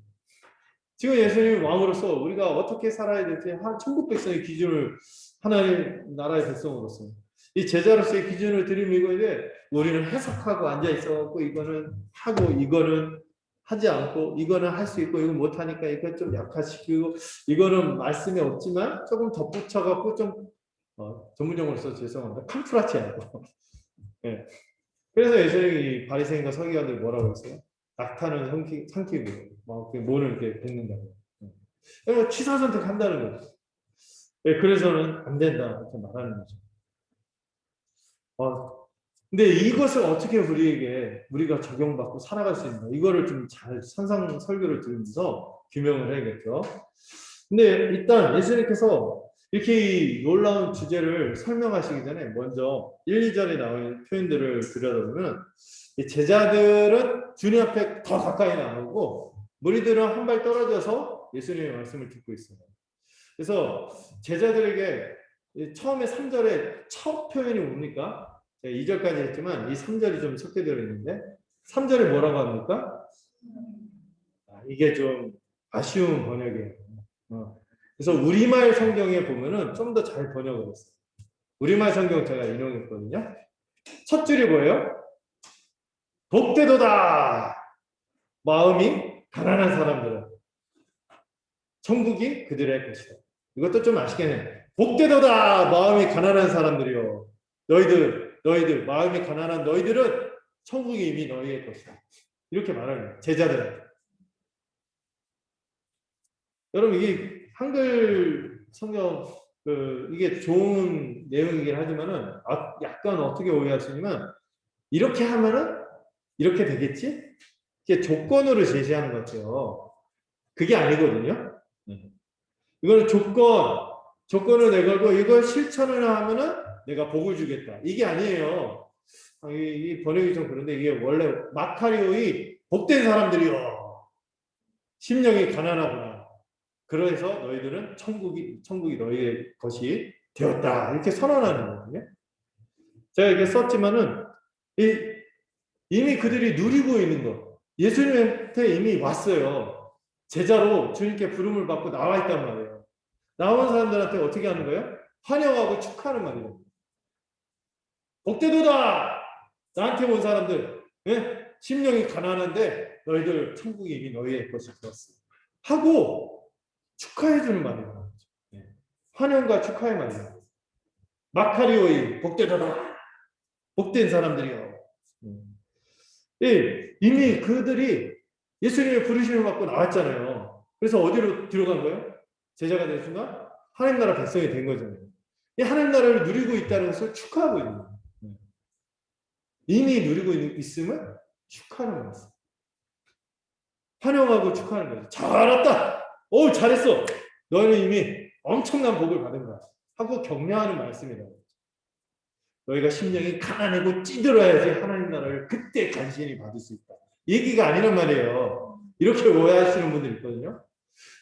지금 예수님 왕으로서 우리가 어떻게 살아야 될지 천국 백성의 기준을 하나님 나라의 백성으로서 이 제자로서의 기준을 들이미고 이제 우리는 해석하고 앉아 있어갖고 이거는 하고 이거는 하지 않고 이거는 할 수 있고 이건 못하니까 이거 좀 약화시키고 이거는 말씀이 없지만 조금 덧붙여갖고 좀 전문용어로 써서 죄송합니다. 캄프라치하고 네. 그래서 예수님이 바리새인과 서기관들이 뭐라고 했어요? 낙타는 삼키고 막 모를 이렇게 뱉는다고. 취사 선택한다는 거죠. 네, 그래서는 안 된다 이렇게 말하는 거죠. 근데 이것을 어떻게 우리가 적용받고 살아갈 수 있는가? 이거를 좀 잘 산상 설교를 들으면서 규명을 해야겠죠. 근데 일단 예수님께서 이렇게 이 놀라운 주제를 설명하시기 전에 먼저 1, 2절에 나오는 표현들을 들여다보면 이 제자들은 주님 앞에 더 가까이 나오고 무리들은 한 발 떨어져서 예수님의 말씀을 듣고 있어요. 그래서 제자들에게 처음에 3절에 첫 표현이 뭡니까? 제가 2절까지 했지만 이 3절이 좀 섞여 들어있는데 3절에 뭐라고 합니까? 이게 좀 아쉬운 번역이에요. 그래서 우리말 성경에 보면은 좀 더 잘 번역을 했어요. 우리말 성경 제가 인용했거든요. 첫 줄이 뭐예요? 복되도다. 마음이 가난한 사람들은 천국이 그들의 것이다. 이것도 좀 아시겠네. 복되도다. 마음이 가난한 사람들이요. 너희들 마음이 가난한 너희들은 천국이 이미 너희의 것이다. 이렇게 말하는 제자들. 여러분 이게 한글 성경 이게 좋은 내용이긴 하지만은 약간 어떻게 오해할 수 있냐면 이렇게 하면은 이렇게 되겠지? 이게 조건으로 제시하는 것 같아요. 그게 아니거든요. 이거는 조건을 내걸고 이걸 실천을 하면은 내가 복을 주겠다. 이게 아니에요. 이 번역이 좀 그런데 이게 원래 마카리오의 복된 사람들이요. 심령이 가난하구나. 그래서 너희들은 천국이 너희의 것이 되었다. 이렇게 선언하는 거거든요. 제가 이렇게 썼지만은 이미 그들이 누리고 있는 것. 예수님한테 이미 왔어요. 제자로 주님께 부름을 받고 나와 있단 말이에요. 나온 사람들한테 어떻게 하는 거예요? 환영하고 축하하는 말이에요. 복되도다! 나한테 온 사람들, 예? 심령이 가난한데 너희들 천국이 이미 너희의 것이 되었어. 하고 축하해주는 말이에요. 예. 환영과 축하의 말이에요. 마카리오의 복되도다. 복된 사람들이요. 예. 이미 그들이 예수님의 부르심을 받고 나왔잖아요. 그래서 어디로 들어간 거예요? 제자가 된 순간 하나님 나라 백성이 된 거잖아요. 이 하나님 나라를 누리고 있다는 것을 축하하고 있는 거예요. 이미 누리고 있으면 축하하는 거예요. 환영하고 축하하는 거예요. 잘했다. 오, 잘했어. 너희는 이미 엄청난 복을 받은 거야. 하고 격려하는 말씀이다. 너희가 심령이 가난하고 찌들어야지 하나님 나라를 그때 간신히 받을 수 있다. 얘기가 아니란 말이에요. 이렇게 오해하시는 분들 있거든요.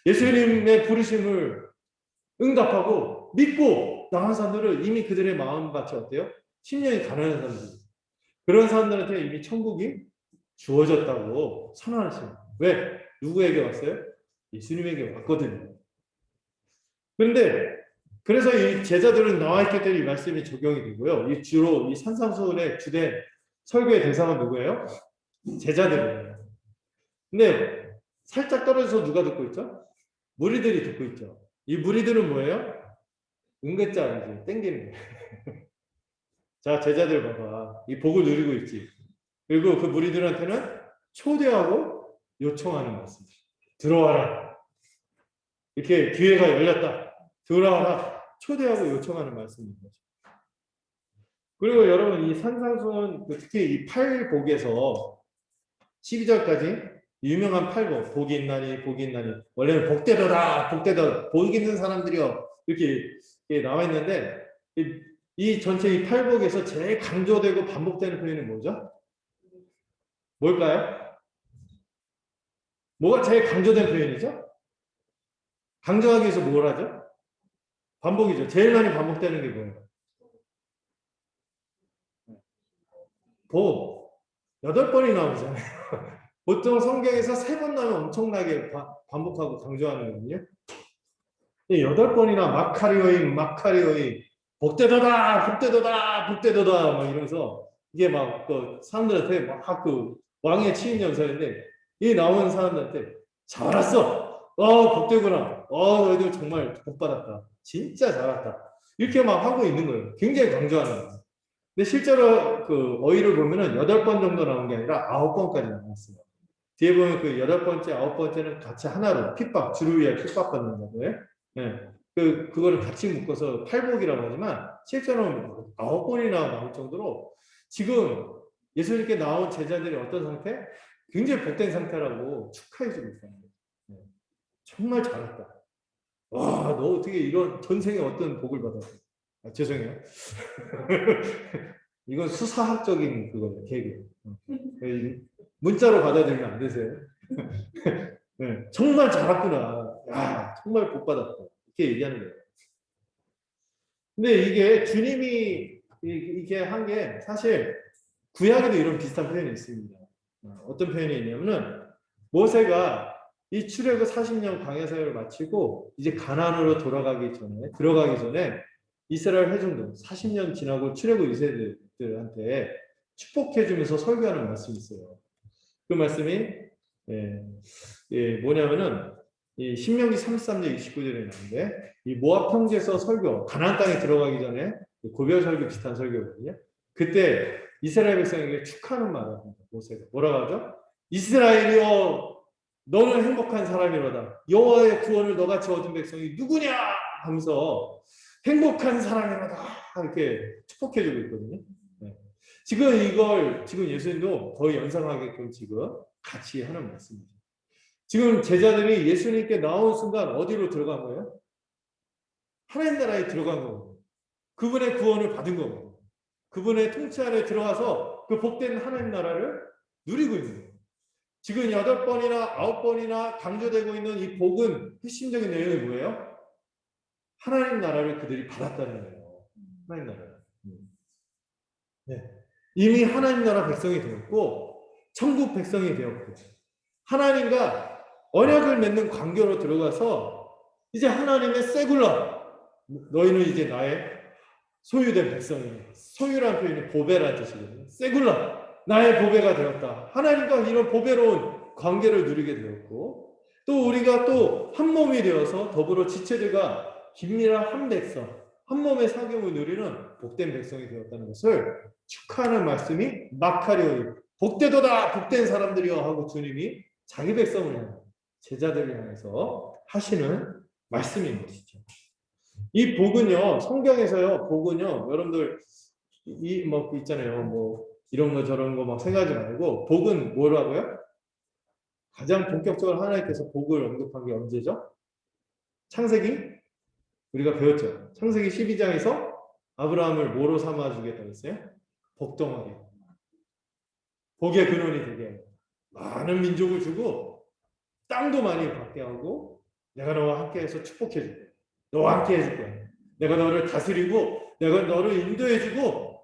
예수님의 부르심을 응답하고 믿고 나간 사람들은 이미 그들의 마음밭이 어때요? 심령이 가난한 사람들. 그런 사람들한테 이미 천국이 주어졌다고 선언하시는. 왜? 누구에게 왔어요? 예수님에게 왔거든요. 그런데 그래서 이 제자들은 나와 있기 때문에 이 말씀이 적용이 되고요. 주로 이 산상수훈의 주된 설교의 대상은 누구예요? 제자들이에요. 근데 살짝 떨어져서 누가 듣고 있죠? 무리들이 듣고 있죠. 이 무리들은 뭐예요? 은근자 이제 땡기는 거예요. 자, 제자들 봐봐. 이 복을 누리고 있지. 그리고 그 무리들한테는 초대하고 요청하는 말씀. 들어와라. 이렇게 기회가 열렸다. 들어와라. 초대하고 요청하는 말씀인 거죠. 그리고 여러분 이 산상수훈 특히 이 팔복에서 12절까지 유명한 팔복 복이 있나니 복이 있나니 원래는 복되더라 복되더 복 있는 사람들이요 이렇게 나와 있는데 이 전체 이 팔복에서 제일 강조되고 반복되는 표현이 뭐죠? 뭘까요? 뭐가 제일 강조된 표현이죠? 강조하기 위해서 뭘 하죠? 반복이죠. 제일 많이 반복되는 게 뭐예요? 복 8번이 나오잖아요. 보통 성경에서 3번 나오면 엄청나게 반복하고 강조하는 거거든요. 8번이나 마카리오이 복되도다 막 이러면서 이게 막 그 사람들한테 막 그 왕의 취임 연설인데 이 나오는 사람들한테 잘 왔어. 복되구나. 너희들 정말 복 받았다. 진짜 잘 왔다. 이렇게 막 하고 있는 거예요. 굉장히 강조하는 거예요. 근데 실제로 그 어휘를 보면은 8번 정도 나온 게 아니라 9번까지 나왔어요. 뒤에 보면 그 8번째, 9번째는 같이 하나로 주를 위해 핍박받는다고요. 네. 그거를 같이 묶어서 팔복이라고 하지만 실제로는 9번이나 나올 정도로 지금 예수님께 나온 제자들이 어떤 상태? 굉장히 복된 상태라고 축하해주고 있어요. 네. 정말 잘했다. 와, 너 어떻게 이런 전생에 어떤 복을 받았어? 아, 죄송해요. 이건 수사학적인 그거예요, 개그. 문자로 받아들이면 안 되세요. 네, 정말 잘했구나. 야, 정말 복 받았다. 이렇게 얘기하는 거예요. 근데 이게 주님이 이게 한 게 사실 구약에도 이런 비슷한 표현이 있습니다. 어떤 표현이 있냐면은 모세가 이 출애굽 40년 광야 사역을 마치고 이제 가나안으로 들어가기 전에 이스라엘 회중들 40년 지나고 출애굽 2세들한테 축복해주면서 설교하는 말씀이 있어요. 그 말씀이 뭐냐면은 이 신명기 33장 29절에 나오는데 이 모압 평지에서 설교 가나안 땅에 들어가기 전에 고별 설교 비슷한 설교거든요. 그때 이스라엘 백성에게 축하하는 말을 합니다. 모세가 뭐라고 하죠? 이스라엘이여 너는 행복한 사람이로다. 여호와의 구원을 너같이 얻은 백성이 누구냐 하면서 행복한 사람이로다 이렇게 축복해주고 있거든요. 네. 지금 예수님도 더 연상하게끔 지금 같이 하는 말씀이죠. 지금 제자들이 예수님께 나온 순간 어디로 들어간 거예요? 하나님 나라에 들어간 거고 그분의 구원을 받은 거고 그분의 통치 안에 들어가서 그 복된 하나님 나라를 누리고 있는 거예요. 지금 8번이나 9번이나 강조되고 있는 이 복은 핵심적인 내용이 뭐예요? 하나님 나라를 그들이 받았다는 거예요. 하나님 나라를. 네. 이미 하나님 나라 백성이 되었고 천국 백성이 되었고 하나님과 언약을 맺는 관계로 들어가서 이제 하나님의 세굴라 너희는 이제 나의 소유된 백성이에요. 소유란 표현이 보배라는 뜻이거든요. 세굴라 나의 보배가 되었다. 하나님과 이런 보배로운 관계를 누리게 되었고 또 우리가 또 한 몸이 되어서 더불어 지체들과 긴밀한 한 백성 한 몸의 사귐을 누리는 복된 백성이 되었다는 것을 축하하는 말씀이 마카리오니 복되도다 복된 사람들이여 하고 주님이 자기 백성을 향해 제자들을 향해서 하시는 말씀인 것이죠. 이 복은요 성경에서요 복은요 여러분들 이 뭐 있잖아요 뭐 이런 거 저런 거 막 생각하지 말고 복은 뭐라고요? 가장 본격적으로 하나님께서 복을 언급한 게 언제죠? 창세기 우리가 배웠죠. 창세기 12장에서 아브라함을 뭐로 삼아주겠다고 했어요? 복덩어리. 복의 근원이 되게 많은 민족을 주고 땅도 많이 받게 하고 내가 너와 함께해서 축복해줄게. 너와 함께 해줄 거야. 내가 너를 다스리고 내가 너를 인도해주고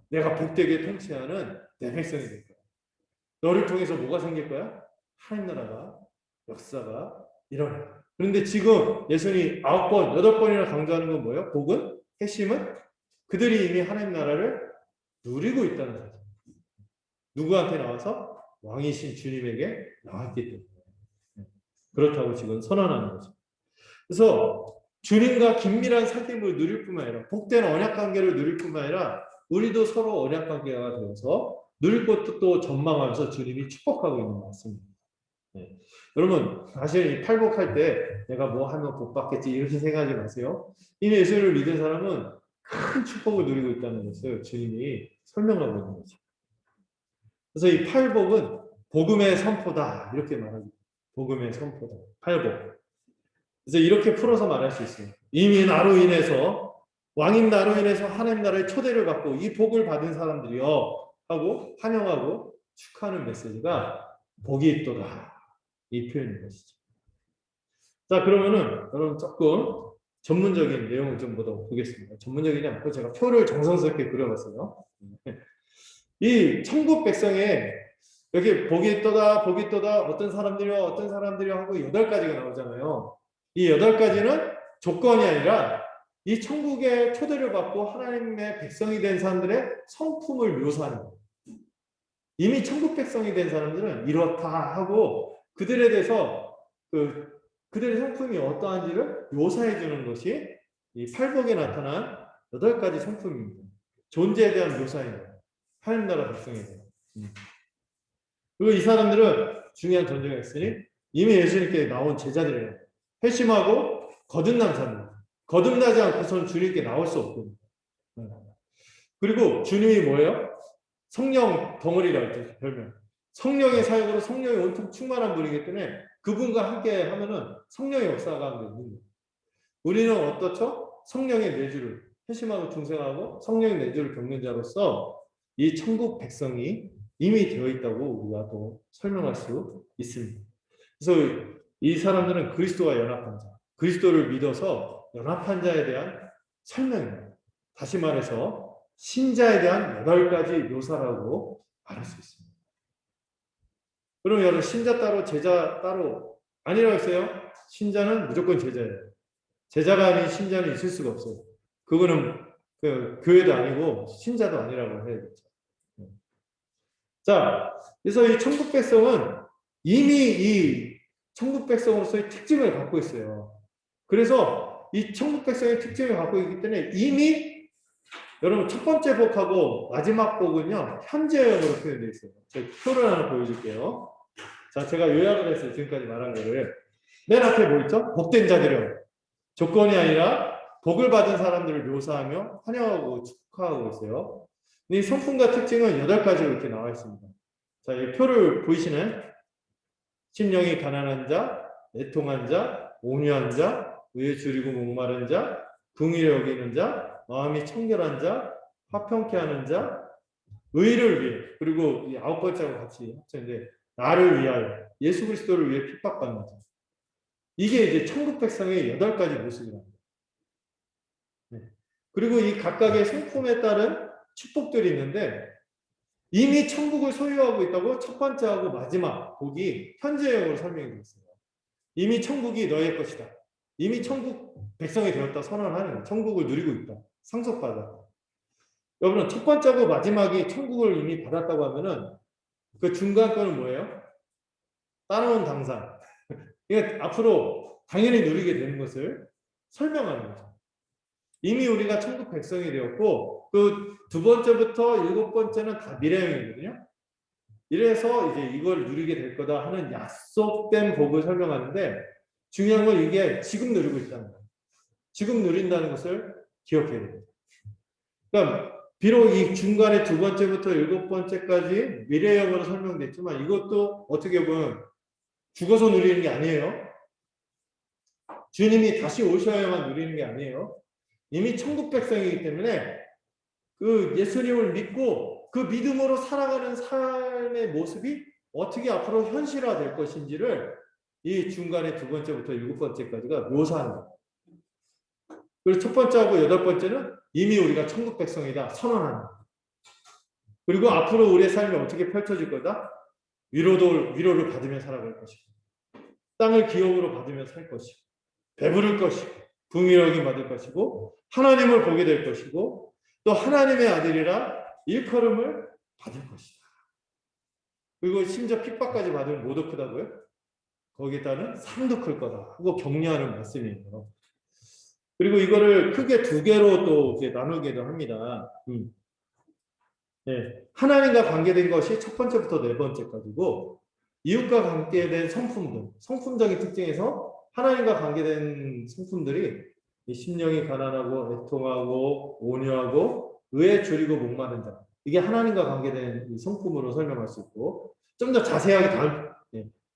내가 복되게 통치하는 내 백성이 될 거야. 너를 통해서 뭐가 생길 거야? 하나님 나라가 역사가 일어날 거야. 그런데 지금 예수님이 9번, 8번이나 강조하는 건 뭐예요? 복은? 핵심은? 그들이 이미 하나님 나라를 누리고 있다는 거죠. 누구한테 나와서? 왕이신 주님에게 나왔기 때문에. 그렇다고 지금 선언하는 거죠. 그래서 주님과 긴밀한 사귐을 누릴 뿐만 아니라 복된 언약관계를 누릴 뿐만 아니라 우리도 서로 언약관계가 되어서 누릴 것도 또 전망하면서 주님이 축복하고 있는 말씀입니다. 네. 여러분 사실 이 팔복할 때 내가 뭐 하면 복 받겠지 이렇게 생각하지 마세요. 이미 예수를 믿은 사람은 큰 축복을 누리고 있다는 것을 주님이 설명하고 있는 거죠. 그래서 이 팔복은 복음의 선포다 이렇게 말합니다. 복음의 선포다. 팔복. 그래서 이렇게 풀어서 말할 수 있어요. 이미 나로 인해서 왕인 나로 인해서 하나님 나라의 초대를 받고 이 복을 받은 사람들이요 하고 환영하고 축하하는 메시지가 복이 있도다 이 표현인 것이죠. 자 그러면은 여러분 조금 전문적인 내용을 좀 보겠습니다. 전문적이지 않고 제가 표를 정성스럽게 그려봤어요. 이 천국 백성에 여기 복이 있도다 복이 있도다 어떤 사람들이요 하고 8가지가 나오잖아요. 이 8가지는 조건이 아니라 이 천국의 초대를 받고 하나님의 백성이 된 사람들의 성품을 묘사하는 거예요. 이미 천국 백성이 된 사람들은 이렇다 하고 그들에 대해서 그들의 성품이 어떠한지를 묘사해 주는 것이 이 팔복에 나타난 8가지 성품입니다. 존재에 대한 묘사입니다. 하나님 나라 백성에 대한. 그리고 이 사람들은 중요한 전제가 있으니 이미 예수님께 나온 제자들이에요. 회심하고 거듭난 사람들. 거듭나지 않고서는 주님께 나올 수 없거든요. 그리고 주님이 뭐예요? 성령 덩어리라고 했죠. 별명. 성령의 사역으로 성령이 온통 충만한 분이기 때문에 그분과 함께 하면은 성령의 역사가 있는 거예요. 우리는 어떻죠? 성령의 내주를 회심하고 중생하고 성령의 내주를 겪는 자로서 이 천국 백성이 이미 되어 있다고 우리가 또 설명할 수 있습니다. 그래서 이 사람들은 그리스도와 연합한 자, 그리스도를 믿어서 연합한 자에 대한 설명입니다. 다시 말해서 신자에 대한 8가지 묘사라고 말할 수 있습니다. 그럼 여러분 신자 따로 제자 따로 아니라고 했어요? 신자는 무조건 제자예요. 제자가 아닌 신자는 있을 수가 없어요. 그거는 그 교회도 아니고 신자도 아니라고 해야겠죠. 자, 그래서 이 천국 백성은 이미 이 천국 백성으로서의 특징을 갖고 있어요. 그래서 이 천국 백성의 특징을 갖고 있기 때문에 이미 여러분 첫 번째 복하고 마지막 복은요 현재형으로 표현되어 있어요. 제가 표를 하나 보여줄게요. 자, 제가 요약을 했어요. 지금까지 말한 거를. 맨 앞에 뭐 있죠? 복된 자들이요. 조건이 아니라 복을 받은 사람들을 묘사하며 환영하고 축하하고 있어요. 이 성품과 특징은 8가지로 이렇게 나와 있습니다. 자, 이 표를 보이시나요? 심령이 가난한 자, 애통한 자, 온유한 자, 의에 줄이고 목마른 자, 긍휼히 여기는 자, 마음이 청결한 자, 화평케 하는 자, 의를 위해, 그리고 이 9번째하고 같이 합쳤는데 나를 위하여, 예수 그리스도를 위해 핍박받는 자. 이게 이제 천국 백성의 8가지 모습이랍니다. 네. 그리고 이 각각의 성품에 따른 축복들이 있는데 이미 천국을 소유하고 있다고 첫 번째하고 마지막 복이 현재형으로 설명이 되어 있습니다. 이미 천국이 너의 것이다. 이미 천국 백성이 되었다 선언하는 거예요. 천국을 누리고 있다. 상속받아. 여러분 첫 번째하고 마지막이 천국을 이미 받았다고 하면은 그 중간 거는 뭐예요? 따라온 당사. 그러니까 앞으로 당연히 누리게 되는 것을 설명하는 거죠. 이미 우리가 천국 백성이 되었고 그 2번째부터 7번째는 다 미래형이거든요. 이래서 이제 이걸 누리게 될 거다 하는 약속된 복을 설명하는데 중요한 건 이게 지금 누리고 있다는 거예요. 지금 누린다는 것을 기억해야 됩니다. 그러니까 비록 이 중간에 2번째부터 7번째까지 미래형으로 설명됐지만 이것도 어떻게 보면 죽어서 누리는 게 아니에요. 주님이 다시 오셔야만 누리는 게 아니에요. 이미 천국 백성이기 때문에 그 예수님을 믿고 그 믿음으로 살아가는 삶의 모습이 어떻게 앞으로 현실화될 것인지를 이 중간에 2번째부터 7번째까지가 묘사하는 거예요. 그리고 첫 번째하고 8번째는 이미 우리가 천국 백성이다 선언하는 거예요. 그리고 앞으로 우리의 삶이 어떻게 펼쳐질 거다? 위로를 받으며 살아갈 것이고 땅을 기업으로 받으며 살 것이고 배부를 것이고 긍휼히 받을 것이고 하나님을 보게 될 것이고 또 하나님의 아들이라 일컬음을 받을 것이다. 그리고 심지어 핍박까지 받으면 뭐도 크다고요? 거기에다는 삶도 클 거다 하고 격려하는 말씀이에요. 그리고 이거를 크게 2개로 또 이렇게 나누기도 합니다. 네. 하나님과 관계된 것이 첫 번째부터 4번째까지고 이웃과 관계된 성품들, 성품적인 특징에서 하나님과 관계된 성품들이 이 심령이 가난하고 애통하고 온유하고 의에 줄이고 목마른 자. 이게 하나님과 관계된 이 성품으로 설명할 수 있고 좀 더 자세하게 다음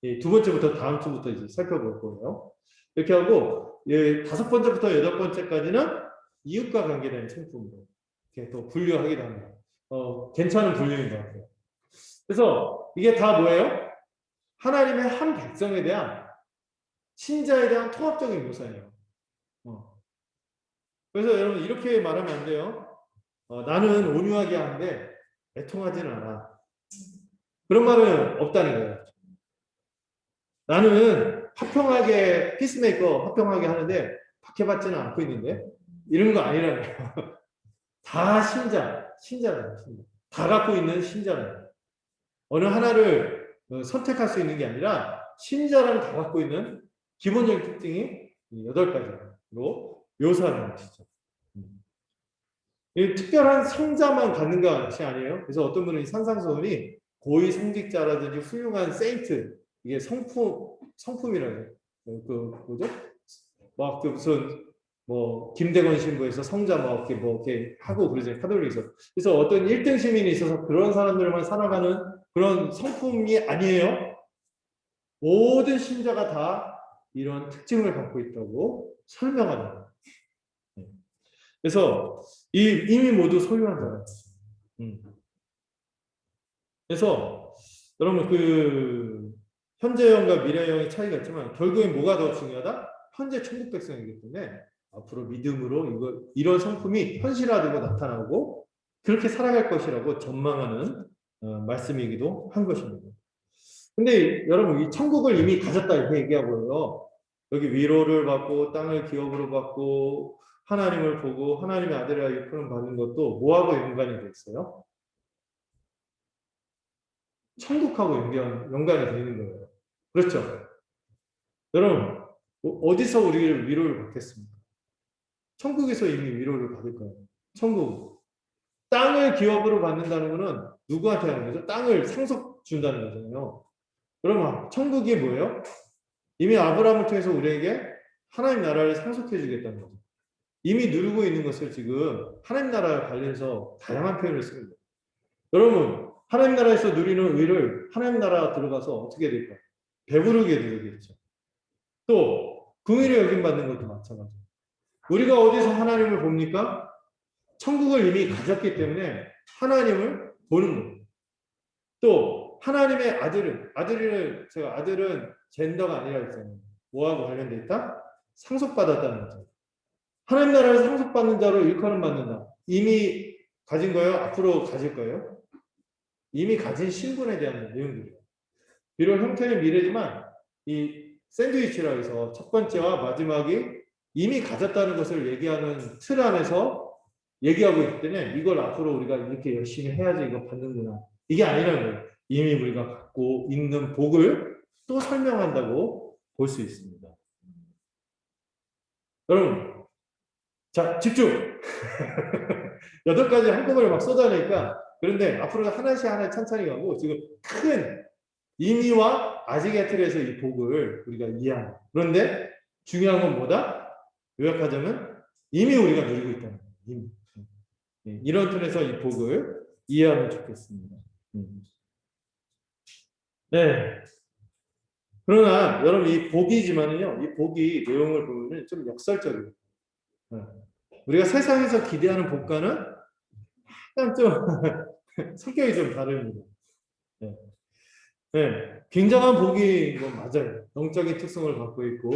2번째부터 다음 주부터 이제 살펴볼 거예요. 이렇게 하고 5번째부터 8번째까지는 이웃과 관계된 성품으로 이렇게 또 분류하기도 합니다. 괜찮은 분류인 것 같아요. 그래서 이게 다 뭐예요? 하나님의 한 백성에 대한 신자에 대한 통합적인 묘사예요. 그래서 여러분 이렇게 말하면 안 돼요. 나는 온유하게 하는데 애통하지는 않아. 그런 말은 없다는 거예요. 나는 화평하게 피스메이커 화평하게 하는데 박해받지는 않고 있는데 이런 거 아니라는 거예요. 다 신자라는 신자. 다 갖고 있는 신자라는 거예요. 어느 하나를 선택할 수 있는 게 아니라 신자라는 다 갖고 있는 기본적인 특징이 8가지로 묘사하는 것이죠. 특별한 성자만 갖는 것이 아니에요. 그래서 어떤 분은 산상수훈이 고위 성직자라든지 훌륭한 세인트, 이게 성품이라고 해요. 뭐죠? 막 무슨 뭐 김대건 신부에서 성자 이렇게 하고 그러잖아요. 카톨릭에서. 그래서 어떤 1등 시민이 있어서 그런 사람들만 살아가는 그런 성품이 아니에요. 모든 신자가 다 이런 특징을 갖고 있다고 설명하는 거예요. 그래서 이미 모두 소유한 자예요. 그래서 여러분 그 현재형과 미래형의 차이가 있지만 결국엔 뭐가 더 중요하다? 현재 천국 백성이기 때문에 앞으로 믿음으로 이런 성품이 현실화되고 나타나고 그렇게 살아갈 것이라고 전망하는 말씀이기도 한 것입니다. 근데 여러분 이 천국을 이미 가졌다 이렇게 얘기하고요. 여기 위로를 받고 땅을 기업으로 받고 하나님을 보고 하나님의 아들이라 일컬음 받는 것도 뭐하고 연관이 돼 있어요? 천국하고 연관이 되는 거예요. 그렇죠? 여러분 어디서 우리를 위로를 받겠습니까? 천국에서 이미 위로를 받을 거예요. 천국. 땅을 기업으로 받는다는 것은 누구한테 하는 거죠? 땅을 상속 준다는 거잖아요. 그러면 천국이 뭐예요? 이미 아브라함을 통해서 우리에게 하나님 나라를 상속해 주겠다는 거죠. 이미 누리고 있는 것을 지금 하나님 나라와 관련해서 다양한 표현을 씁니다. 여러분 하나님 나라에서 누리는 의를 하나님 나라 들어가서 어떻게 될까요? 배부르게 누리겠죠. 또 긍휼히 여김받는 것도 마찬가지예요. 우리가 어디서 하나님을 봅니까? 천국을 이미 가졌기 때문에 하나님을 보는 거예요. 또 하나님의 아들은 젠더가 아니라 했잖아요. 뭐하고 관련돼 있다? 상속받았다는 거죠. 하나님 나라를 상속받는 자로 일컬음 받는다. 이미 가진 거예요? 앞으로 가질 거예요? 이미 가진 신분에 대한 내용들이에요. 비록 형태는 미래지만 이 샌드위치라 해서 첫 번째와 마지막이 이미 가졌다는 것을 얘기하는 틀 안에서 얘기하고 있기 때문에 이걸 앞으로 우리가 이렇게 열심히 해야지 이거 받는구나. 이게 아니라는 거예요. 이미 우리가 갖고 있는 복을 또 설명한다고 볼 수 있습니다. 여러분, 자, 집중! 8가지 한꺼번에 막 쏟아내니까 그런데 앞으로 하나씩 천천히 가고 지금 큰 이미와 아직의 틀에서 이 복을 우리가 이해하는. 그런데 중요한 건 뭐다? 요약하자면 이미 우리가 누리고 있다는 거예요. 이미. 이런 틀에서 이 복을 이해하면 좋겠습니다. 네. 그러나 여러분 이 복이지만은요, 이 복이 내용을 보면 좀 역설적이에요. 우리가 세상에서 기대하는 복과는 약간 좀 성격이 좀 다릅니다. 네. 네. 굉장한 복인 건 맞아요. 영적인 특성을 갖고 있고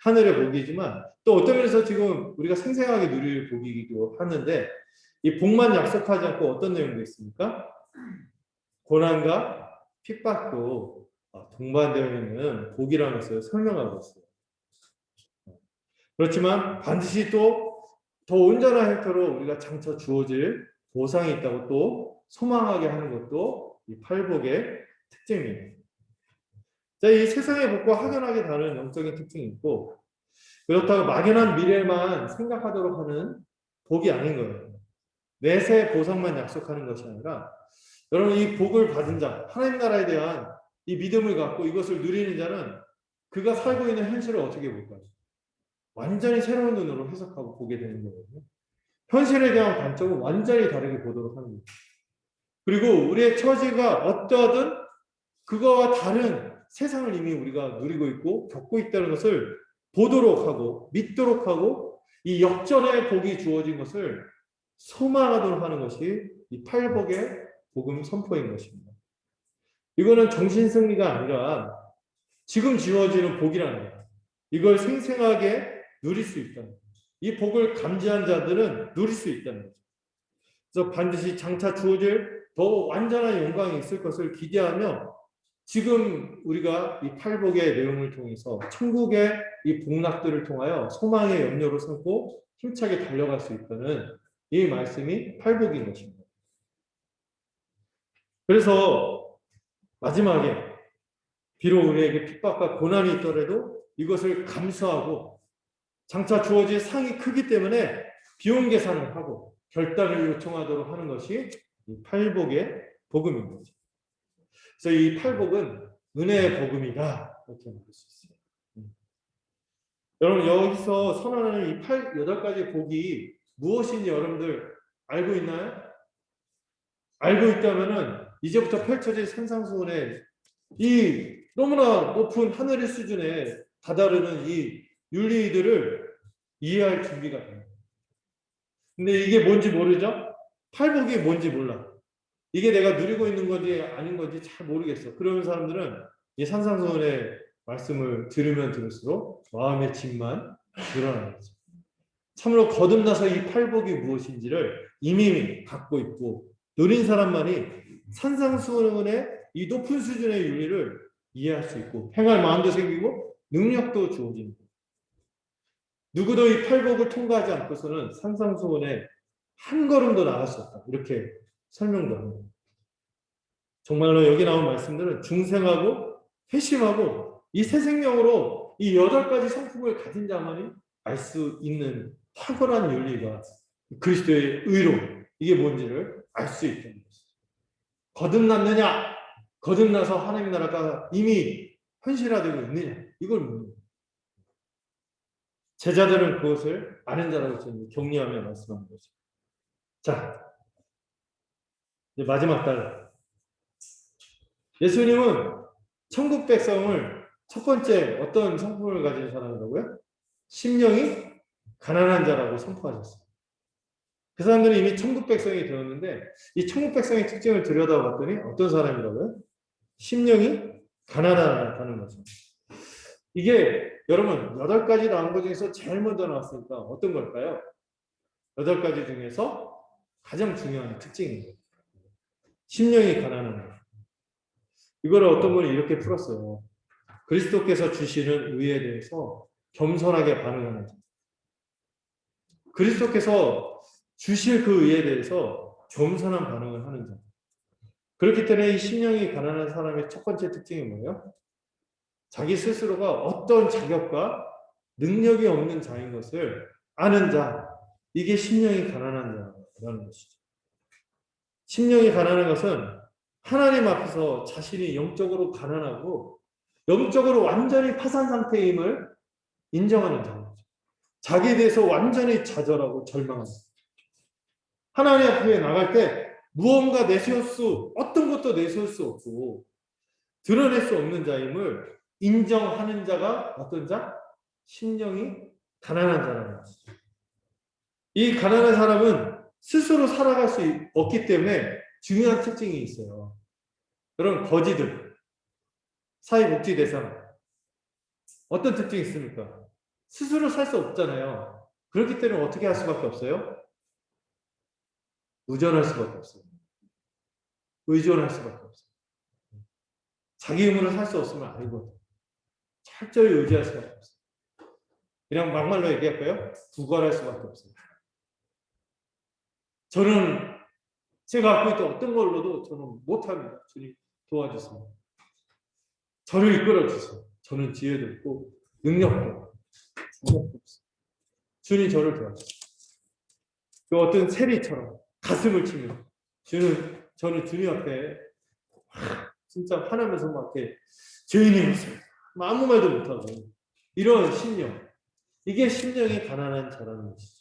하늘의 복이지만 또 어떤 면에서 지금 우리가 생생하게 누릴 복이기도 하는데 이 복만 약속하지 않고 어떤 내용도 있습니까? 고난과 핍박도 동반되어 있는 복이라는 것을 설명하고 있어요. 그렇지만 반드시 또 더 온전한 형태로 우리가 장차 주어질 보상이 있다고 또 소망하게 하는 것도 이 팔복의 특징입니다. 자, 이 세상의 복과 확연하게 다른 영적인 특징이 있고 그렇다고 막연한 미래만 생각하도록 하는 복이 아닌 거예요. 내세 보상만 약속하는 것이 아니라 여러분 이 복을 받은 자, 하나님 나라에 대한 이 믿음을 갖고 이것을 누리는 자는 그가 살고 있는 현실을 어떻게 볼까요? 완전히 새로운 눈으로 해석하고 보게 되는 거거든요. 현실에 대한 관점은 완전히 다르게 보도록 하는 거예요. 그리고 우리의 처지가 어떠하든 그거와 다른 세상을 이미 우리가 누리고 있고 겪고 있다는 것을 보도록 하고 믿도록 하고 이 역전의 복이 주어진 것을 소망하도록 하는 것이 이 팔복의 복음 선포인 것입니다. 이거는 정신승리가 아니라 지금 주어지는 복이라는 거예요. 이걸 생생하게 누릴 수 있다는 거예요. 이 복을 감지한 자들은 누릴 수 있다는 거죠. 그래서 반드시 장차 주어질 더 완전한 영광이 있을 것을 기대하며 지금 우리가 이 팔복의 내용을 통해서 천국의 이 복락들을 통하여 소망의 염료로 삼고 힘차게 달려갈 수 있다는 이 말씀이 팔복인 것입니다. 그래서 마지막에 비록 우리에게 핍박과 고난이 있더라도 이것을 감수하고 장차 주어질 상이 크기 때문에 비용 계산을 하고 결단을 요청하도록 하는 것이 이 팔복의 복음인 거죠. 그래서 이 팔복은 은혜의 복음이다 이렇게 말할 수 있어요. 여러분 여기서 선언하는 이 8가지 복이 무엇인지 여러분들 알고 있나요? 알고 있다면은 이제부터 펼쳐질 산상수훈의 이 너무나 높은 하늘의 수준에 다다르는 이 윤리들을 이해할 준비가 됩니다. 근데 이게 뭔지 모르죠? 팔복이 뭔지 몰라. 이게 내가 누리고 있는 건지 아닌 건지 잘 모르겠어. 그런 사람들은 이 산상수훈의 말씀을 들으면 들을수록 마음의 짐만 늘어나는 거죠. 참으로 거듭나서 이 팔복이 무엇인지를 이미 갖고 있고 누린 사람만이 산상수훈의 이 높은 수준의 윤리를 이해할 수 있고 행할 마음도 생기고 능력도 주어지는 거예요. 누구도 이 팔복을 통과하지 않고서는 산상수훈에 한 걸음도 나갈 수 없다. 이렇게 설명도 합니다. 정말로 여기 나온 말씀들은 중생하고 회심하고 이 새 생명으로 이 8가지 성품을 가진 자만이 알 수 있는 탁월한 윤리가 그리스도의 의로 이게 뭔지를 알 수 있다는 것이죠. 거듭났느냐? 거듭나서 하나님 나라가 이미 현실화되고 있느냐? 이걸 묻는 거예요. 제자들은 그것을 아는 자라고 저는 격려하며 말씀하는 거죠. 자, 이제 마지막 달. 예수님은 천국 백성을 첫 번째 어떤 성품을 가진 사람이라고요? 심령이 가난한 자라고 선포하셨어요. 그 사람들은 이미 천국 백성이 되었는데 이 천국 백성의 특징을 들여다봤더니 어떤 사람이라고요? 심령이 가난하다는 거죠. 이게 여러분 8가지 나온 것 중에서 제일 먼저 나왔으니까 어떤 걸까요? 8가지 중에서 가장 중요한 특징입니다. 심령이 가난한 것. 이거를 어떤 분이 이렇게 풀었어요. 그리스도께서 주시는 의에 대해서 겸손하게 반응하는 자. 그리스도께서 주실 그 의에 대해서 겸손한 반응을 하는 자. 그렇기 때문에 이 심령이 가난한 사람의 첫 번째 특징이 뭐예요? 자기 스스로가 어떤 자격과 능력이 없는 자인 것을 아는 자. 이게 심령이 가난한 자라는 것이죠. 심령이 가난한 것은 하나님 앞에서 자신이 영적으로 가난하고 영적으로 완전히 파산 상태임을 인정하는 자입니다. 자기에 대해서 완전히 좌절하고 절망하는 자입니다. 하나님 앞에 나갈 때 무언가 내세울 수 어떤 것도 내세울 수 없고 드러낼 수 없는 자임을 인정하는 자가 어떤 자? 심령이 가난한 자라는 것이죠. 이 가난한 사람은 스스로 살아갈 수 없기 때문에 중요한 특징이 있어요. 그런 거지들, 사회복지대상 어떤 특징이 있습니까? 스스로 살 수 없잖아요. 그렇기 때문에 어떻게 할 수밖에 없어요? 의존할 수밖에 없어요. 의존할 수밖에 없어요. 자기 힘으로 살 수 없으면 알거든. 철저히 의지할 수밖에 없어요. 그냥 막말로 얘기할까요? 구걸할 수밖에 없어요. 저는 제가 갖고 있던 어떤 걸로도 저는 못합니다. 주님 도와주세요. 저를 이끌어 주세요. 저는 지혜도 없고 능력도 없어요. 주님 저를 도와주세요. 그 어떤 세리처럼 가슴을 치며 저는 주님 앞에 진짜 화나면서 막 이렇게 죄인이었어요. 아무 말도 못하고 이런 심령. 이게 심령이 가난한 자라는 것이죠.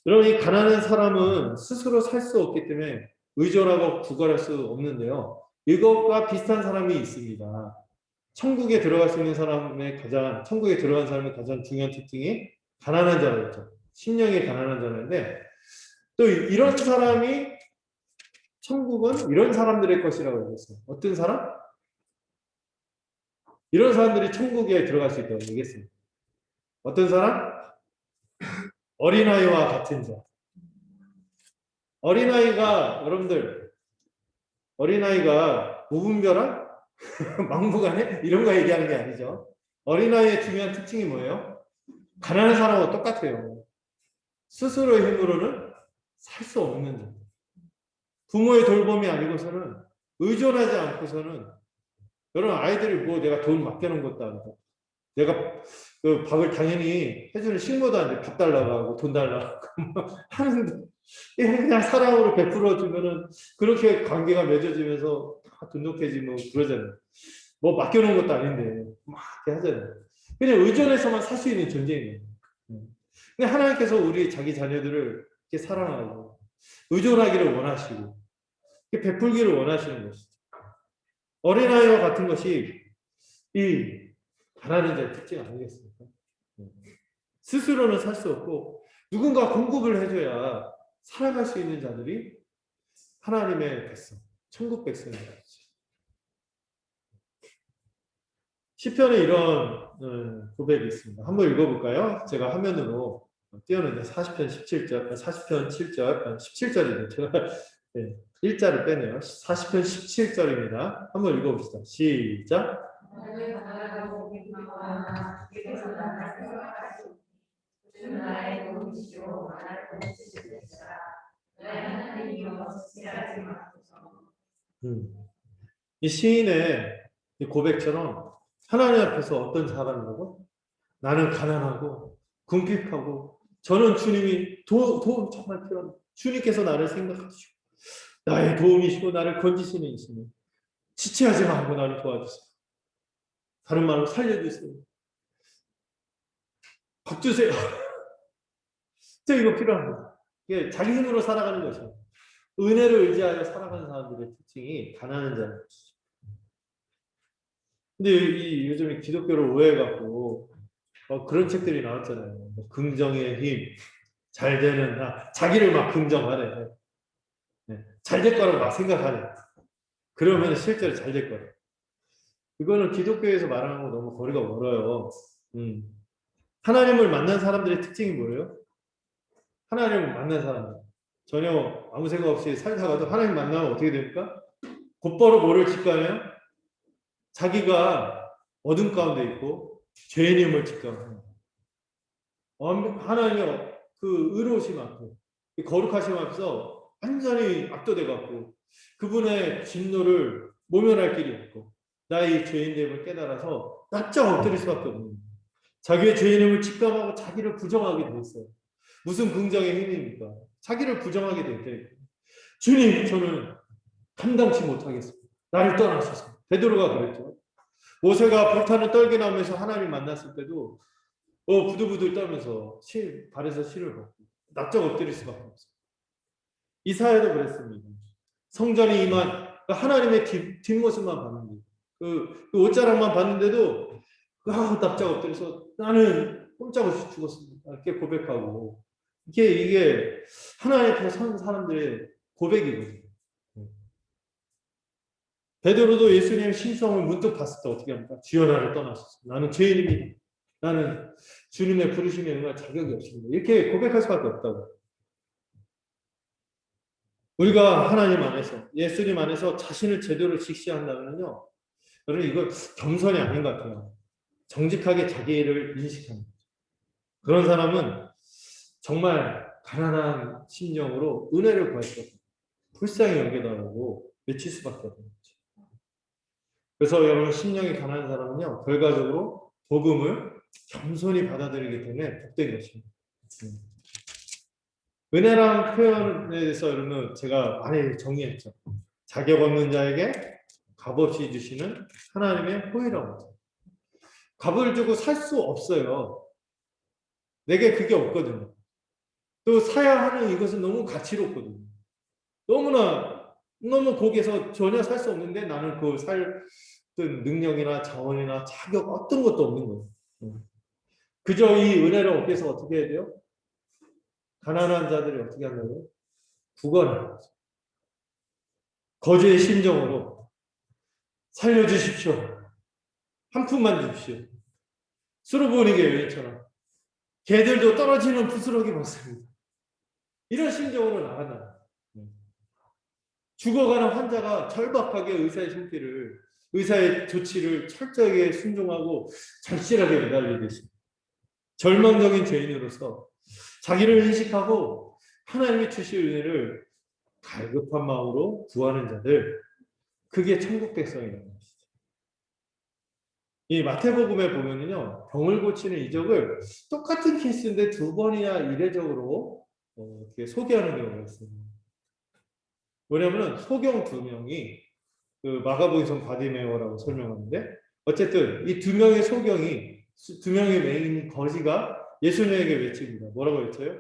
여러분 이 가난한 사람은 스스로 살 수 없기 때문에 의존하고 구걸할 수 없는데요. 이것과 비슷한 사람이 있습니다. 천국에 들어갈 수 있는 천국에 들어간 사람의 가장 중요한 특징이 가난한 자라고 했죠. 심령이 가난한 자인데 또 이런 사람이 천국은 이런 사람들의 것이라고 했어요. 어떤 사람? 이런 사람들이 천국에 들어갈 수 있다고 얘기했습니다. 어떤 사람? 어린아이와 같은 자. 여러분들, 어린아이가 무분별한? 막무가내? 이런 거 얘기하는 게 아니죠. 어린아이의 중요한 특징이 뭐예요? 가난한 사람하고 똑같아요. 스스로의 힘으로는 살 수 없는 자. 부모의 돌봄이 아니고서는 의존하지 않고서는 여러분 아이들이 뭐 내가 돈 맡겨놓은 것도 아니고 내가 그 밥을 당연히 해주는 식모도 아닌데 밥 달라고 하고 돈 달라고 하는데 그냥 사랑으로 베풀어 주면은 그렇게 관계가 맺어지면서 다 돈독해지고 그러잖아요. 뭐 맡겨놓은 것도 아닌데 막 이렇게 하잖아요. 그냥 의존해서만 살 수 있는 존재인 거예요. 근데 하나님께서 우리 자기 자녀들을 이렇게 사랑하고 의존하기를 원하시고 이렇게 베풀기를 원하시는 것이죠. 어린아이와 같은 것이 이 가난한 자의 특징 아니겠습니까? 스스로는 살 수 없고 누군가 공급을 해줘야 살아갈 수 있는 자들이 하나님의 백성, 천국 백성입니다. 시편에 이런 고백이 있습니다. 한번 읽어볼까요? 제가 화면으로 띄웠는데 40편 17절, 40편 7절, 17절인데 제가 네, 1자를 빼네요. 40편 17절입니다. 한번 읽어봅시다. 시작. 이 시인의 이 고백처럼 하나님 앞에서 어떤 사람이라고? 나는 가난하고 궁핍하고 저는 주님이 도움 정말 필요합니다. 주님께서 나를 생각하시고 나의 도움이시고 나를 건지시는 이시니 지체하지 말고 나를 도와주세요. 다른 말로 살려주세요. 밥 주세요. 저 이거 필요합니다. 이게 자기 힘으로 살아가는 것이에요. 은혜를 의지하여 살아가는 사람들의 특징이 가난한 자인 것이죠. 근데 이 요즘에 기독교를 오해해갖고 그런 책들이 나왔잖아요. 뭐 긍정의 힘, 잘 되는 나, 자기를 막 긍정하네. 네. 잘 될 거라고 막 생각하네. 그러면 실제로 잘 될 거예요. 이거는 기독교에서 말하는 거 너무 거리가 멀어요. 하나님을 만난 사람들의 특징이 뭐예요? 하나님을 만난 사람들. 전혀 아무 생각 없이 살다가도 하나님 만나면 어떻게 됩니까? 곧바로 뭐를 직감해요? 자기가 어둠 가운데 있고 죄인임을 직감합니다. 하나님의 그 의로우심 앞에 거룩하심 앞에서 완전히 압도돼갖고 그분의 진노를 모면할 길이 없고 나의 죄인됨을 깨달아서 납작 엎드릴 수밖에 없는 거예요. 자기의 죄인임을 직감하고 자기를 부정하게 돼 있어요. 무슨 긍정의 힘입니까? 자기를 부정하게 될 때 주님 저는 감당치 못하겠습니다. 나를 떠나소서. 베드로가 그랬죠. 모세가 불타는 떨기 나오면서 하나님 만났을 때도 부들부들 떨면서 발에서 실을 벗고 납작 엎드릴 수밖에 없어요. 이사야도 그랬습니다. 성전에 임한 하나님의 뒷모습만 봤는데 그 옷자락만 봤는데도 납작 엎드려서 나는 꼼짝없이 죽었습니다. 이렇게 고백하고 이게 하나님 앞에 선 사람들의 고백이거든요. 베드로도 예수님의 신성을 문득 봤을 때 어떻게 합니까? 주여 나를 떠나소서. 나는 죄인입니다. 나는 주님의 부르심에 응할 자격이 없습니다. 이렇게 고백할 수밖에 없다고. 우리가 하나님 안에서 예수님 안에서 자신을 제대로 직시한다면요. 여러분 이거 겸손이 아닌 것 같아요. 정직하게 자기를 인식하는 거죠. 그런 사람은 정말 가난한 심령으로 은혜를 구할 수 없어요. 불쌍히 여겨달라고 외칠 수밖에 없는 거죠. 그래서 여러분 심령이 가난한 사람은요. 결과적으로 복음을 겸손히 받아들이기 때문에 복된 것입니다. 은혜라는 표현에 대해서 여러분 제가 많이 정리했죠. 자격 없는 자에게 값없이 주시는 하나님의 호의라고 하죠. 값을 주고 살 수 없어요. 내게 그게 없거든요. 또 사야 하는 이것은 너무 가치롭거든요. 너무 거기에서 전혀 살 수 없는데 나는 그 살 능력이나 자원이나 자격 어떤 것도 없는 거예요. 그저 이 은혜를 얻기 위해서 어떻게 해야 돼요? 가난한 자들이 어떻게 한다고요? 구걸하는 거죠. 거주의 심정으로 살려주십시오. 한 푼만 주십시오. 수르보니게 여인처럼 개들도 떨어지는 부스러기 먹습니다. 이런 심정으로 나간다. 죽어가는 환자가 절박하게 의사의 조치를 철저하게 순종하고 절실하게 매달리듯이 절망적인 죄인으로서 자기를 인식하고 하나님이 주실 은혜를 갈급한 마음으로 구하는 자들, 그게 천국 백성이라는 것이죠. 이 마태복음에 보면은요, 병을 고치는 이적을 똑같은 케이스인데 두 번이나 이례적으로 이렇게 소개하는 경우가 있습니다. 왜냐하면 소경 두 명이 그 마가복음에서 바디메오라고 설명하는데 어쨌든 이 두 명의 소경이 두 명의 맹인 거지가 예수님에게 외칩니다. 뭐라고 외쳐요?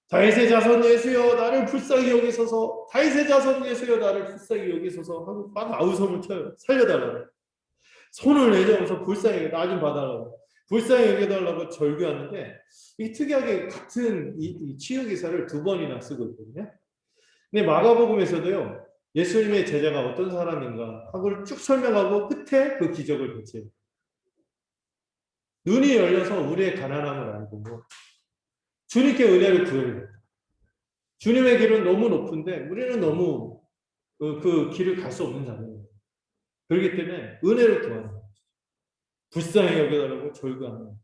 다윗의 자손 예수여 나를 불쌍히 여기소서. 다윗의 자손 예수여 나를 불쌍히 여기소서 하고 막 아우성을 쳐요. 살려달라고. 손을 내저어서 불쌍히 나 좀 봐달라고. 불쌍히 여겨달라고 절규하는데 이게 특이하게 같은 이 치유 기사를 두 번이나 쓰고 있거든요. 근데 마가복음에서도요. 예수님의 제자가 어떤 사람인가 하고를 쭉 설명하고 끝에 그 기적을 배치해요. 눈이 열려서 우리의 가난함을 알고 주님께 은혜를 구해요. 주님의 길은 너무 높은데 우리는 너무 그 길을 갈 수 없는 자예요. 그렇기 때문에 은혜를 구하는 거죠. 불쌍히 여겨달라고 절규하는 거죠.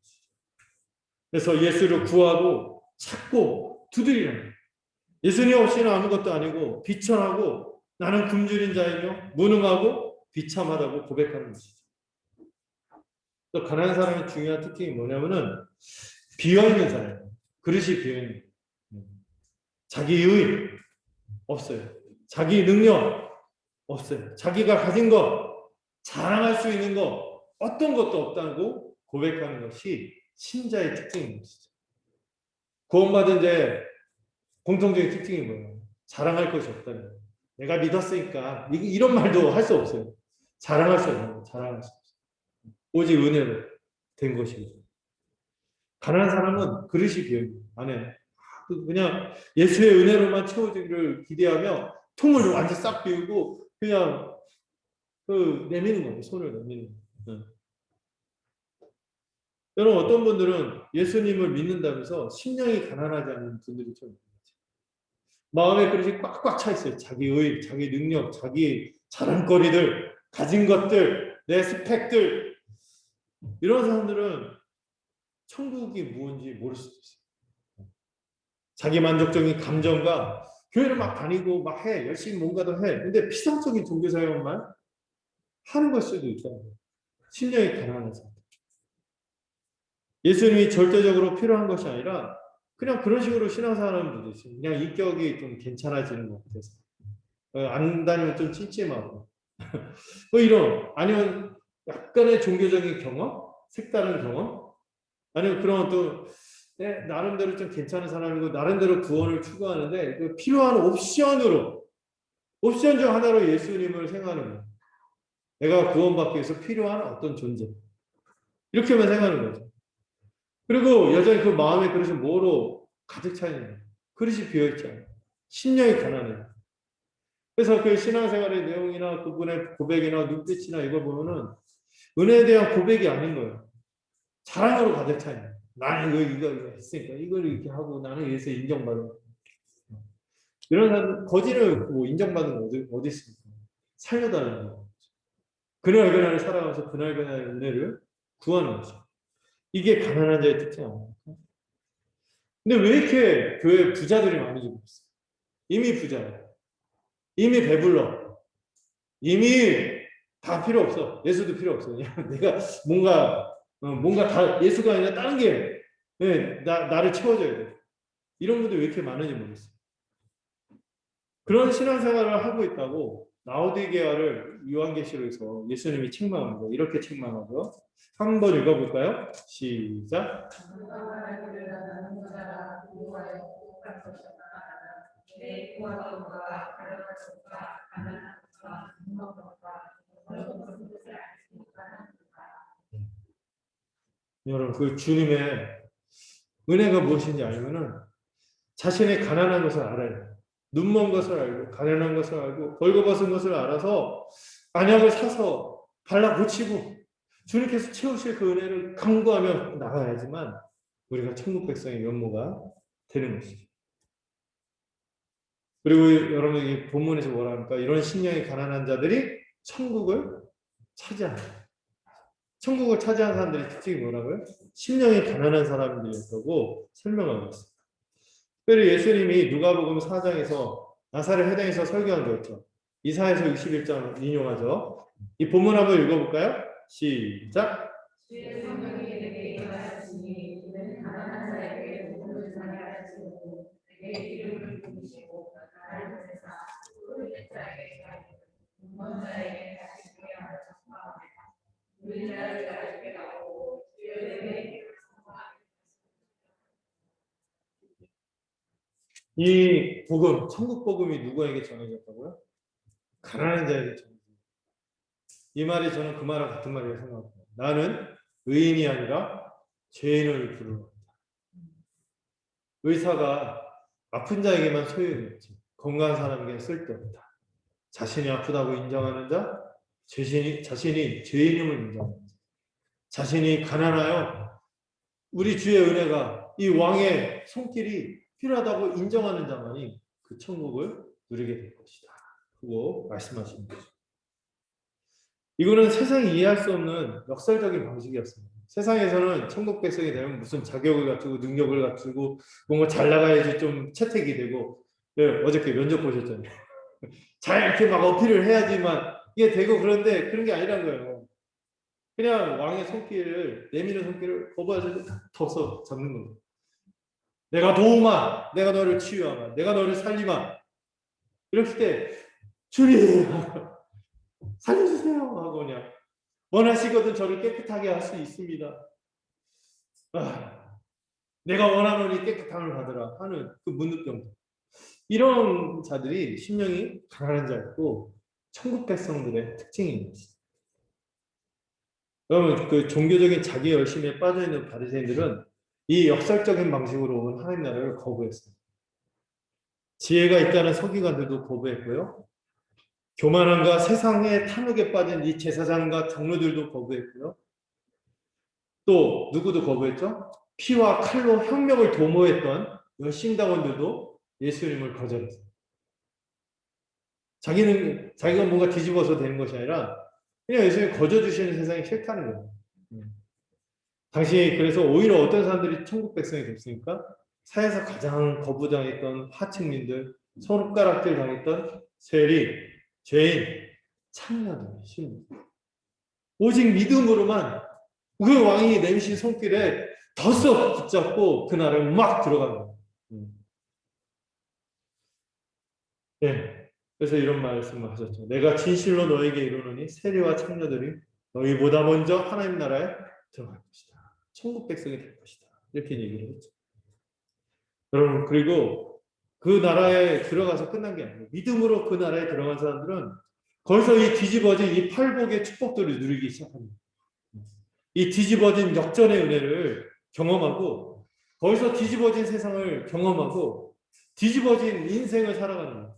그래서 예수를 구하고 찾고 두드리는 거예요. 예수님 없이는 아무것도 아니고 비천하고 나는 굶주린 자이며 무능하고 비참하다고 고백하는 것이죠. 또 가난한 사람의 중요한 특징이 뭐냐면은 비어있는 사람이에요. 그릇이 비어있는 거예요. 자기의 없어요. 자기 능력 없어요. 자기가 가진 것, 자랑할 수 있는 것, 어떤 것도 없다고 고백하는 것이 신자의 특징인 것이죠. 구원받은 자의 공통적인 특징이 뭐예요? 자랑할 것이 없다는 거예요. 내가 믿었으니까 이런 말도 할 수 없어요. 자랑할 수 없는 거예요. 자랑할 수 없어요. 오직 은혜로 된 것이죠. 가난한 사람은 그릇이 비어있는 안에 그냥 예수의 은혜로만 채워지기를 기대하며 통을 완전 싹 비우고 그냥 내미는 거예요. 손을 내미는 거예요. 여러분 어떤 분들은 예수님을 믿는다면서 심령이 가난하지 않은 분들이 좀 마음의 그릇이 꽉꽉 차 있어요. 자기의, 자기 능력, 자기 자랑거리들, 가진 것들, 내 스펙들 이런 사람들은 천국이 무엇인지 모를 수도 있어요. 자기 만족적인 감정과 교회를 막 다니고 막 해. 열심히 뭔가도 해. 근데 피상적인 종교사역만 하는 걸 수도 있다. 심령이 가난한 사람. 예수님이 절대적으로 필요한 것이 아니라 그냥 그런 식으로 신앙생활하는 분도 있어요. 그냥 인격이 좀 괜찮아지는 것 같아서. 안 다니면 좀 찜찜하고. 이런, 아니면 약간의 종교적인 경험? 색다른 경험? 아니면 그런 또, 나름대로 좀 괜찮은 사람이고, 나름대로 구원을 추구하는데, 그 필요한 옵션 중 하나로 예수님을 생각하는 거예요. 내가 구원받기 위해서 필요한 어떤 존재. 이렇게만 생각하는 거죠. 그리고 여전히 그 마음의 그릇이 뭐로 가득 차 있는 거예요. 그릇이 비어있잖아요. 심령이 가난해요. 그래서 그 신앙생활의 내용이나 그분의 고백이나 눈빛이나 이걸 보면은 은혜에 대한 고백이 아닌 거예요. 자랑으로 가득 차 있는 거예요. 나는 이거 했으니까 이걸 이렇게 하고 나는 예수 인정받은 거예요. 이런 사람 거지를 뭐 인정받는 거 어디 있습니까? 살려달라는 거. 그날 살아가면서 그날 은혜를 구하는 거죠. 이게 가난한 자의 특징 아닙니까? 근데 왜 이렇게 교회 부자들이 많은지 모르겠어요. 이미 부자예요. 이미 배불러. 이미 다 필요 없어. 예수도 필요 없어. 그냥 내가 뭔가 다 예수가 아니라 다른 게 나를 채워줘야 돼. 이런 분들 왜 이렇게 많은지 모르겠어요. 그런 신앙생활을 하고 있다고 라오디게아를 요한계시록에서 예수님이 책망합니다. 이렇게 책망하죠. 한번 읽어볼까요? 시작. 여러분 그 주님의 은혜가 무엇인지 알면은 자신의 가난한 것을 알아요. 눈먼 것을 알고 가난한 것을 알고 벌거벗은 것을 알아서 안약을 사서 발라붙이고 주님께서 채우실 그 은혜를 강구하며 나가야지만 우리가 천국 백성의 면모가 되는 것이죠. 그리고 여러분 이 본문에서 뭐라 합니까? 이런 심령이 가난한 자들이 천국을 차지한다. 천국을 차지한 사람들의 특징이 뭐라고요? 심령이 가난한 사람들이었다고 설명하고 있습니다. 특별히 예수님이 누가복음 4장에서 나사렛 회당에서 설교한 거 있죠. 이사야서 61장 인용하죠. 이 본문 한번 읽어볼까요? 시작. 이 복음, 천국 복음이 누구에게 전해졌다고요? 가난한 자에게 전해졌다. 이 말이 저는 그 말과 같은 말이라고 생각합니다. 나는 의인이 아니라 죄인을 부르러 왔다. 의사가 아픈 자에게만 소용이 없지. 건강한 사람에게는 쓸데없다. 자신이 아프다고 인정하는 자, 자신이 죄인임을 인정하는 자, 자신이 가난하여 우리 주의 은혜가 이 왕의 손길이 필요하다고 인정하는 자만이 그 천국을 누리게 될 것이다. 그거 말씀하시는 거죠. 이거는 세상이 이해할 수 없는 역설적인 방식이었습니다. 세상에서는 천국 백성이 되면 무슨 자격을 갖추고 능력을 갖추고 뭔가 잘 나가야지 좀 채택이 되고, 네, 어저께 면접 보셨잖아요. 잘 이렇게 막 어필을 해야지만 이게 되고, 그런데 그런 게 아니란 거예요. 그냥 왕의 손길을, 내미는 손길을 거부하지 덮어서 잡는 거예요. 내가 도우마, 내가 너를 치유하마, 내가 너를 살리마. 이럴 때 주님 살려주세요 하고 그냥 원하시거든 저를 깨끗하게 할 수 있습니다. 내가 원하노니 깨끗함을 받으라 하는 그 문득병. 이런 자들이 심령이 강한 자였고 천국 백성들의 특징인 것이죠. 여러분, 그 종교적인 자기 열심에 빠져있는 바리새인들은 이 역설적인 방식으로 온 하나님 나라를 거부했어요. 지혜가 있다는 서기관들도 거부했고요. 교만함과 세상의 탐욕에 빠진 이 제사장과 장로들도 거부했고요. 또 누구도 거부했죠? 피와 칼로 혁명을 도모했던 열심당원들도 예수님을 거절했어요. 자기가 뭔가 뒤집어서 되는 것이 아니라 그냥 예수님 거저주시는 세상이 싫다는 거예요. 당시 그래서 오히려 어떤 사람들이 천국 백성이 됐습니까? 사회에서 가장 거부당했던 하층민들, 손가락질 당했던 세리, 죄인, 창녀들, 시민. 오직 믿음으로만 그 왕이 내미신 손길에 덜썩 붙잡고 그 나라에 막 들어간 거예요. 네. 그래서 이런 말씀을 하셨죠. 내가 진실로 너에게 이르노니 세리와 창녀들이 너희보다 먼저 하나님 나라에 들어갈 것이다. 천국 백성이 될 것이다. 이렇게 얘기를 했죠. 여러분, 그리고 그 나라에 들어가서 끝난 게 아니에요. 믿음으로 그 나라에 들어간 사람들은 거기서 이 뒤집어진 이 팔복의 축복들을 누리기 시작합니다. 이 뒤집어진 역전의 은혜를 경험하고 거기서 뒤집어진 세상을 경험하고 뒤집어진 인생을 살아가는 거예요.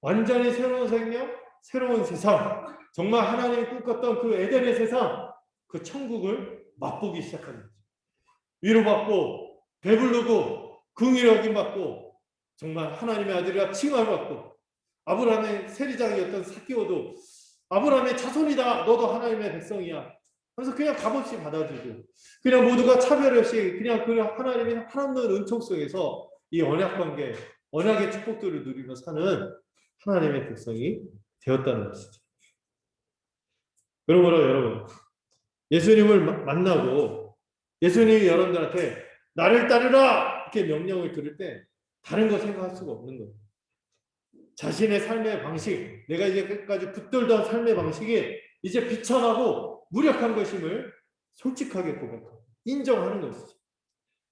완전히 새로운 생명, 새로운 세상, 정말 하나님이 꿈꿨던 그 에덴의 세상, 그 천국을 맛보기 시작하는 거죠. 위로받고 배부르고 긍휼히 여김받고 정말 하나님의 아들이라 칭함을 받고 아브라함의 세리장이었던 삭개오도 아브라함의 자손이다, 너도 하나님의 백성이야. 그래서 그냥 값없이 받아주고 그냥 모두가 차별 없이 그냥 그 하나님의 한없는 은총 속에서 이 언약 관계, 언약의 축복들을 누리며 사는 하나님의 백성이 되었다는 것이죠. 그러므로 여러분, 예수님을 만나고 예수님이 여러분들한테 나를 따르라 이렇게 명령을 들을 때 다른 거 생각할 수가 없는 거예요. 자신의 삶의 방식, 내가 이제 끝까지 붙들던 삶의 방식이 이제 비천하고 무력한 것임을 솔직하게 고백하고 인정하는 것이죠.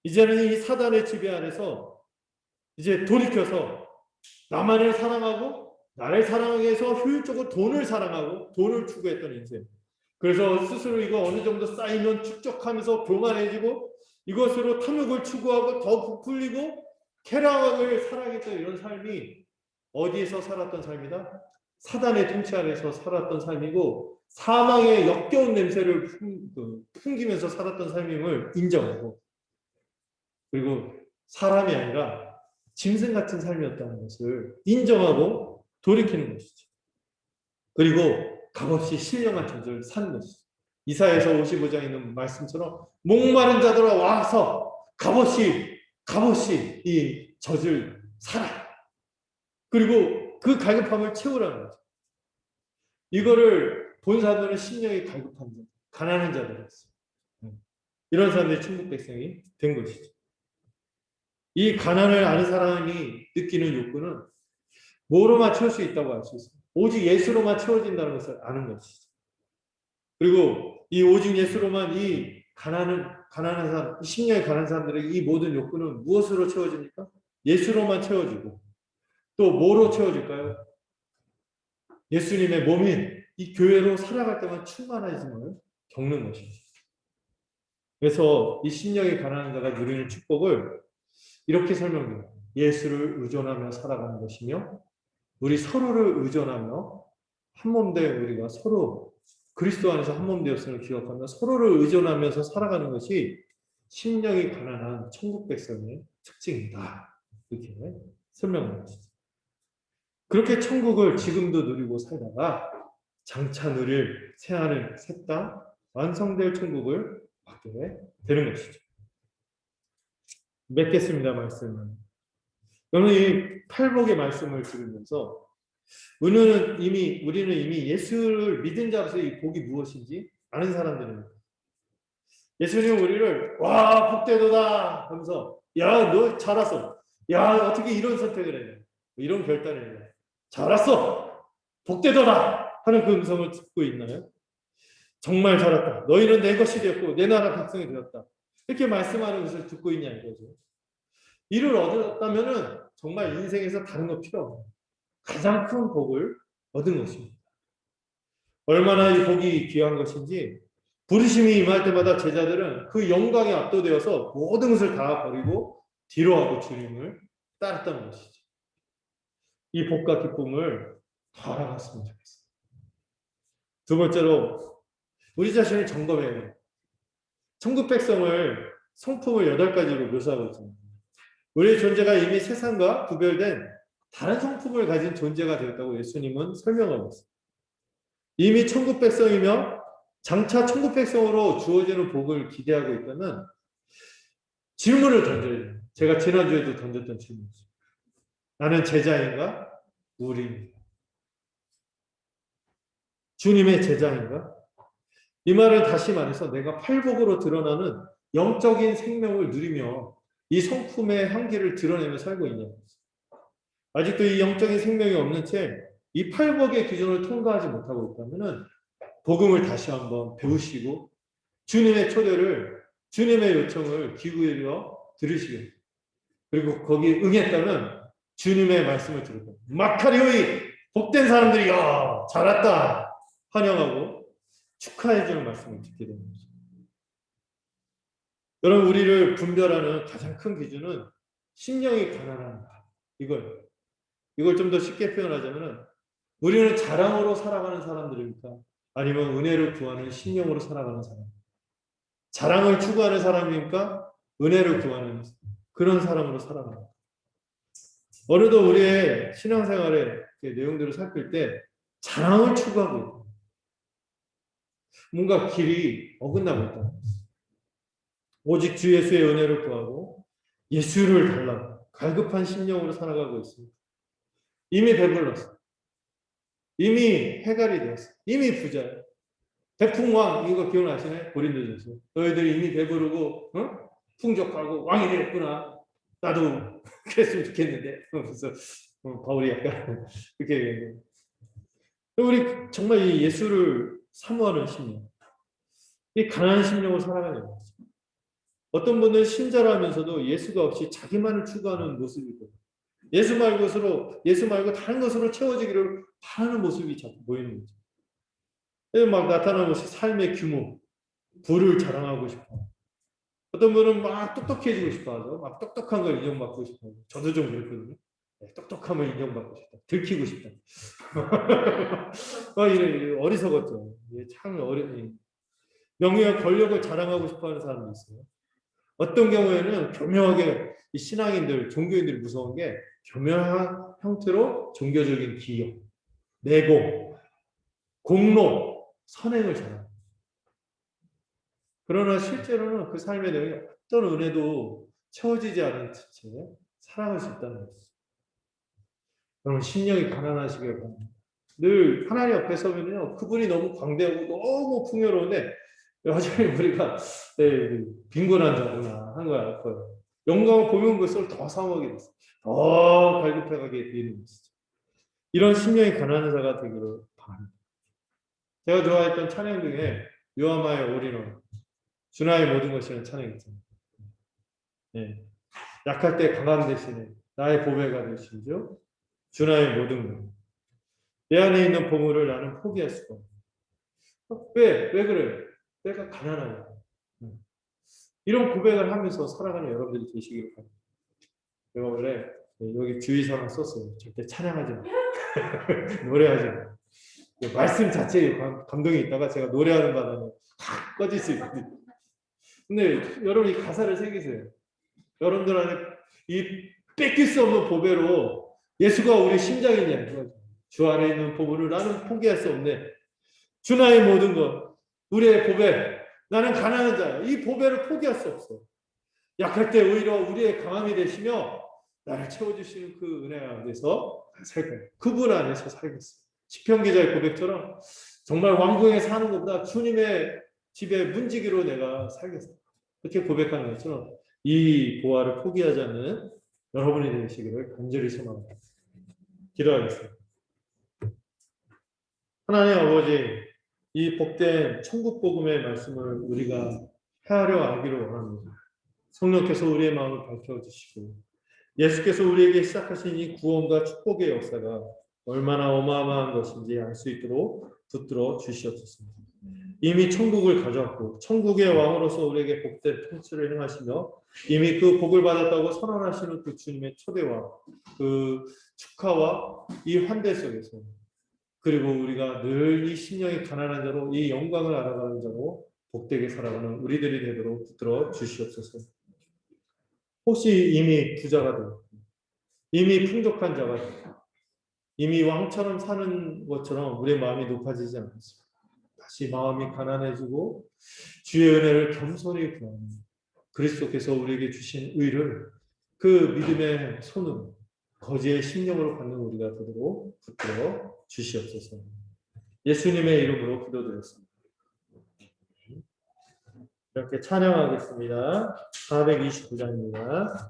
이제는 이 사단의 지배 아래서 이제 돌이켜서 나만을 사랑하고 나를 사랑하기 위해서 효율적으로 돈을 사랑하고 돈을 추구했던 인생. 그래서 스스로 이거 어느 정도 쌓이면 축적하면서 교만해지고 이것으로 탐욕을 추구하고 더 부풀리고 쾌락을 사랑했던 이런 삶이 어디에서 살았던 삶이다? 사단의 통치 아래서 살았던 삶이고 사망의 역겨운 냄새를 풍기면서 살았던 삶임을 인정하고 그리고 사람이 아니라 짐승 같은 삶이었다는 것을 인정하고 돌이키는 것이죠. 그리고 값없이 신령한 젖을 사는 것이죠. 이사야서 55장에 있는 말씀처럼 목마른 자들아 와서 값없이 이 젖을 사라. 그리고 그 갈급함을 채우라는 거죠. 이거를 본 사람들은 심령이 갈급한 자, 가난한 자들이었어요. 이런 사람들이 천국 백성이 된 것이죠. 이 가난을 아는 사람이 느끼는 욕구는 뭐로만 채울 수 있다고 알 수 있어요. 오직 예수로만 채워진다는 것을 아는 것이죠. 그리고 이 오직 예수로만 이 가난한 사람, 심령이 가난한 사람들의 이 모든 욕구는 무엇으로 채워집니까? 예수로만 채워지고 또 뭐로 채워질까요? 예수님의 몸인 이 교회로 살아갈 때만 충만해짐을 겪는 것입니다. 그래서 이 심령이 가난한 자가 누리는 축복을 이렇게 설명합니다. 예수를 의존하며 살아가는 것이며 우리 서로를 의존하며 한 몸 된 우리가 서로 그리스도 안에서 한 몸 되었음을 기억하며 서로를 의존하면서 살아가는 것이 심령이 가난한 천국 백성의 특징이다. 이렇게 설명합니다. 그렇게 천국을 지금도 누리고 살다가 장차 누릴 새하늘 새 땅 완성될 천국을 받게 되는 것이죠. 맺겠습니다. 말씀을. 저는 이 팔복의 말씀을 들으면서 우리는 이미 예수를 믿은 자로서 이 복이 무엇인지 아는 사람들입니다. 예수님은 우리를 와 복되도다 하면서 야 너 잘했어. 야 어떻게 이런 선택을 해. 이런 결단을 해. 잘했어. 복되도다 하는 그 음성을 듣고 있나요? 정말 잘했다. 너희는 내 것이 되었고 내 나라 백성이 되었다. 이렇게 말씀하는 것을 듣고 있냐 이거죠. 이를 얻었다면은 정말 인생에서 다른 거 필요 없어요. 가장 큰 복을 얻은 것입니다. 얼마나 이 복이 귀한 것인지 부르심이 임할 때마다 제자들은 그 영광에 압도되어서 모든 것을 다 버리고 뒤로하고 주님을 따랐다는 것이죠. 이 복과 기쁨을 더 알아갔으면 좋겠어요. 두 번째로 우리 자신을 점검해야 해요. 천국 백성을 성품을 8가지로 묘사하고 있습니다. 우리의 존재가 이미 세상과 구별된 다른 성품을 가진 존재가 되었다고 예수님은 설명하고 있습니다. 이미 천국 백성이며 장차 천국 백성으로 주어지는 복을 기대하고 있다면 질문을 던져야 돼요. 제가 지난주에도 던졌던 질문이죠. 나는 제자인가? 우리인가? 주님의 제자인가? 이 말을 다시 말해서 내가 팔복으로 드러나는 영적인 생명을 누리며 이 성품의 향기를 드러내며 살고 있냐. 아직도 이 영적인 생명이 없는 채 이 팔복의 기준을 통과하지 못하고 있다면 복음을 다시 한번 배우시고 주님의 초대를 주님의 요청을 귀구여 들으시고 그리고 거기에 응했다면 주님의 말씀을 들고 마카리오이 복된 사람들이야 잘했다 환영하고 축하해주는 말씀을 듣게 되는 거죠. 여러분 우리를 분별하는 가장 큰 기준은 심령이 가난합니다. 이걸 좀 더 쉽게 표현하자면 우리는 자랑으로 살아가는 사람들입니까? 아니면 은혜를 구하는 심령으로 살아가는 사람? 자랑을 추구하는 사람입니까? 은혜를 구하는 그런 사람으로 살아갑니다. 어느덧 우리의 신앙생활의 내용들을 살필 때 자랑을 추구하고 있다. 뭔가 길이 어긋나고 있다. 오직 주 예수의 은혜를 구하고 예수를 달라고 갈급한 심령으로 살아가고 있습니다. 이미 배불렀어. 이미 해갈이 되었어. 이미 부자야. 백풍왕 이거 기억나시나요? 고린도전서. 너희들이 이미 배부르고 풍족하고 왕이 되었구나. 나도 그랬으면 좋겠는데. 그래서 바울이 약간 그렇게 얘기해요. 우리 정말 이 예수를 사모하는 심령, 이 가난한 심령으로 살아가는 거죠. 어떤 분들은 신자라면서도 예수가 없이 자기만을 추구하는 모습이 있거든요. 예수 말고 다른 것으로 채워지기를 바라는 모습이 자꾸 보이는 거죠. 막 나타나는 것이 삶의 규모, 부를 자랑하고 싶어. 어떤 분은 막 똑똑해지고 싶어 하죠. 막 똑똑한 걸 인정받고 싶어. 저도 좀 그렇거든요. 똑똑함을 인정받고 싶다. 들키고 싶다. 이런 어리석었죠. 참 어린 명예와 권력을 자랑하고 싶어 하는 사람도 있어요. 어떤 경우에는 교묘하게 이 신앙인들, 종교인들이 무서운 게 교묘한 형태로 종교적인 기여, 내공, 공로, 선행을 잘합니다. 그러나 실제로는 그 삶의 내용이 어떤 은혜도 채워지지 않은 채 살아갈 수 있다는 것이죠. 여러분 심령이 가난하시길 바랍니다. 늘 하나님 앞에 서면요 그분이 너무 광대하고 너무 풍요로운데 여전히 우리가 빈곤한 자구나 하는 걸 알 거예요. 영광을 보면 볼수록 더 사모하게 됐어요. 더 갈급해가게 되는 것이죠. 이런 심령이 가난한 자가 되기를 바랍니다. 제가 좋아했던 찬양 중에 요아마의 올인원, 주나의 모든 것이라는 찬양이 있잖아요. 네. 약할 때 강함 대신에 나의 보배가 되시죠. 주 나의 모든 것. 내 안에 있는 보물을 나는 포기할 수가 없어. 왜 그래? 내가 가난하니까. 이런 고백을 하면서 살아가는 여러분들이 되시길 바랍니다. 제가 원래 여기 주의사항 썼어요. 절대 찬양하지 마. 노래하지 마. 말씀 자체에 감동이 있다가 제가 노래하는 바람에 다 꺼질 수 있거든요. 근데 여러분 이 가사를 새기세요. 여러분들 안에 이 뺏길 수 없는 보배로 예수가 우리 심장이냐. 주 안에 있는 보배를 나는 포기할 수 없네. 주 나의 모든 것, 우리의 보배. 나는 가난한 자야. 이 보배를 포기할 수 없어. 약할 때 오히려 우리의 강함이 되시며 나를 채워주시는 그 은혜 안에서 살 거예요. 그분 안에서 살겠어요. 시편 기자의 고백처럼 정말 왕궁에 사는 것보다 주님의 집에 문지기로 내가 살겠어. 그렇게 고백하는 것처럼 이 보화를 포기하지 않는 여러분이 되시기를 간절히 소망합니다. 기도하겠습니다. 하나님 아버지, 이 복된 천국 복음의 말씀을 우리가 헤아려 알기를 원합니다. 성령께서 우리의 마음을 밝혀주시고 예수께서 우리에게 시작하신 이 구원과 축복의 역사가 얼마나 어마어마한 것인지 알 수 있도록 붙들어 주시옵소서. 이미 천국을 가져왔고 천국의 왕으로서 우리에게 복된 통치를 행하시며 이미 그 복을 받았다고 선언하시는 그 주님의 초대와 그 축하와 이 환대 속에서 그리고 우리가 늘 이 심령이 가난한 자로 이 영광을 알아가는 자로 복되게 살아가는 우리들이 되도록 붙들어 주시옵소서. 혹시 이미 부자가 되고 이미 풍족한 자가 되고 이미 왕처럼 사는 것처럼 우리의 마음이 높아지지 않습니다. 다시 마음이 가난해지고 주의 은혜를 겸손히 구하는 그리스도께서 우리에게 주신 의를 그 믿음의 손으로 거지의 심령으로 받는 우리가 되도록 붙들어 주시옵소서. 예수님의 이름으로 기도드렸습니다. 이렇게 찬양하겠습니다. 429장입니다.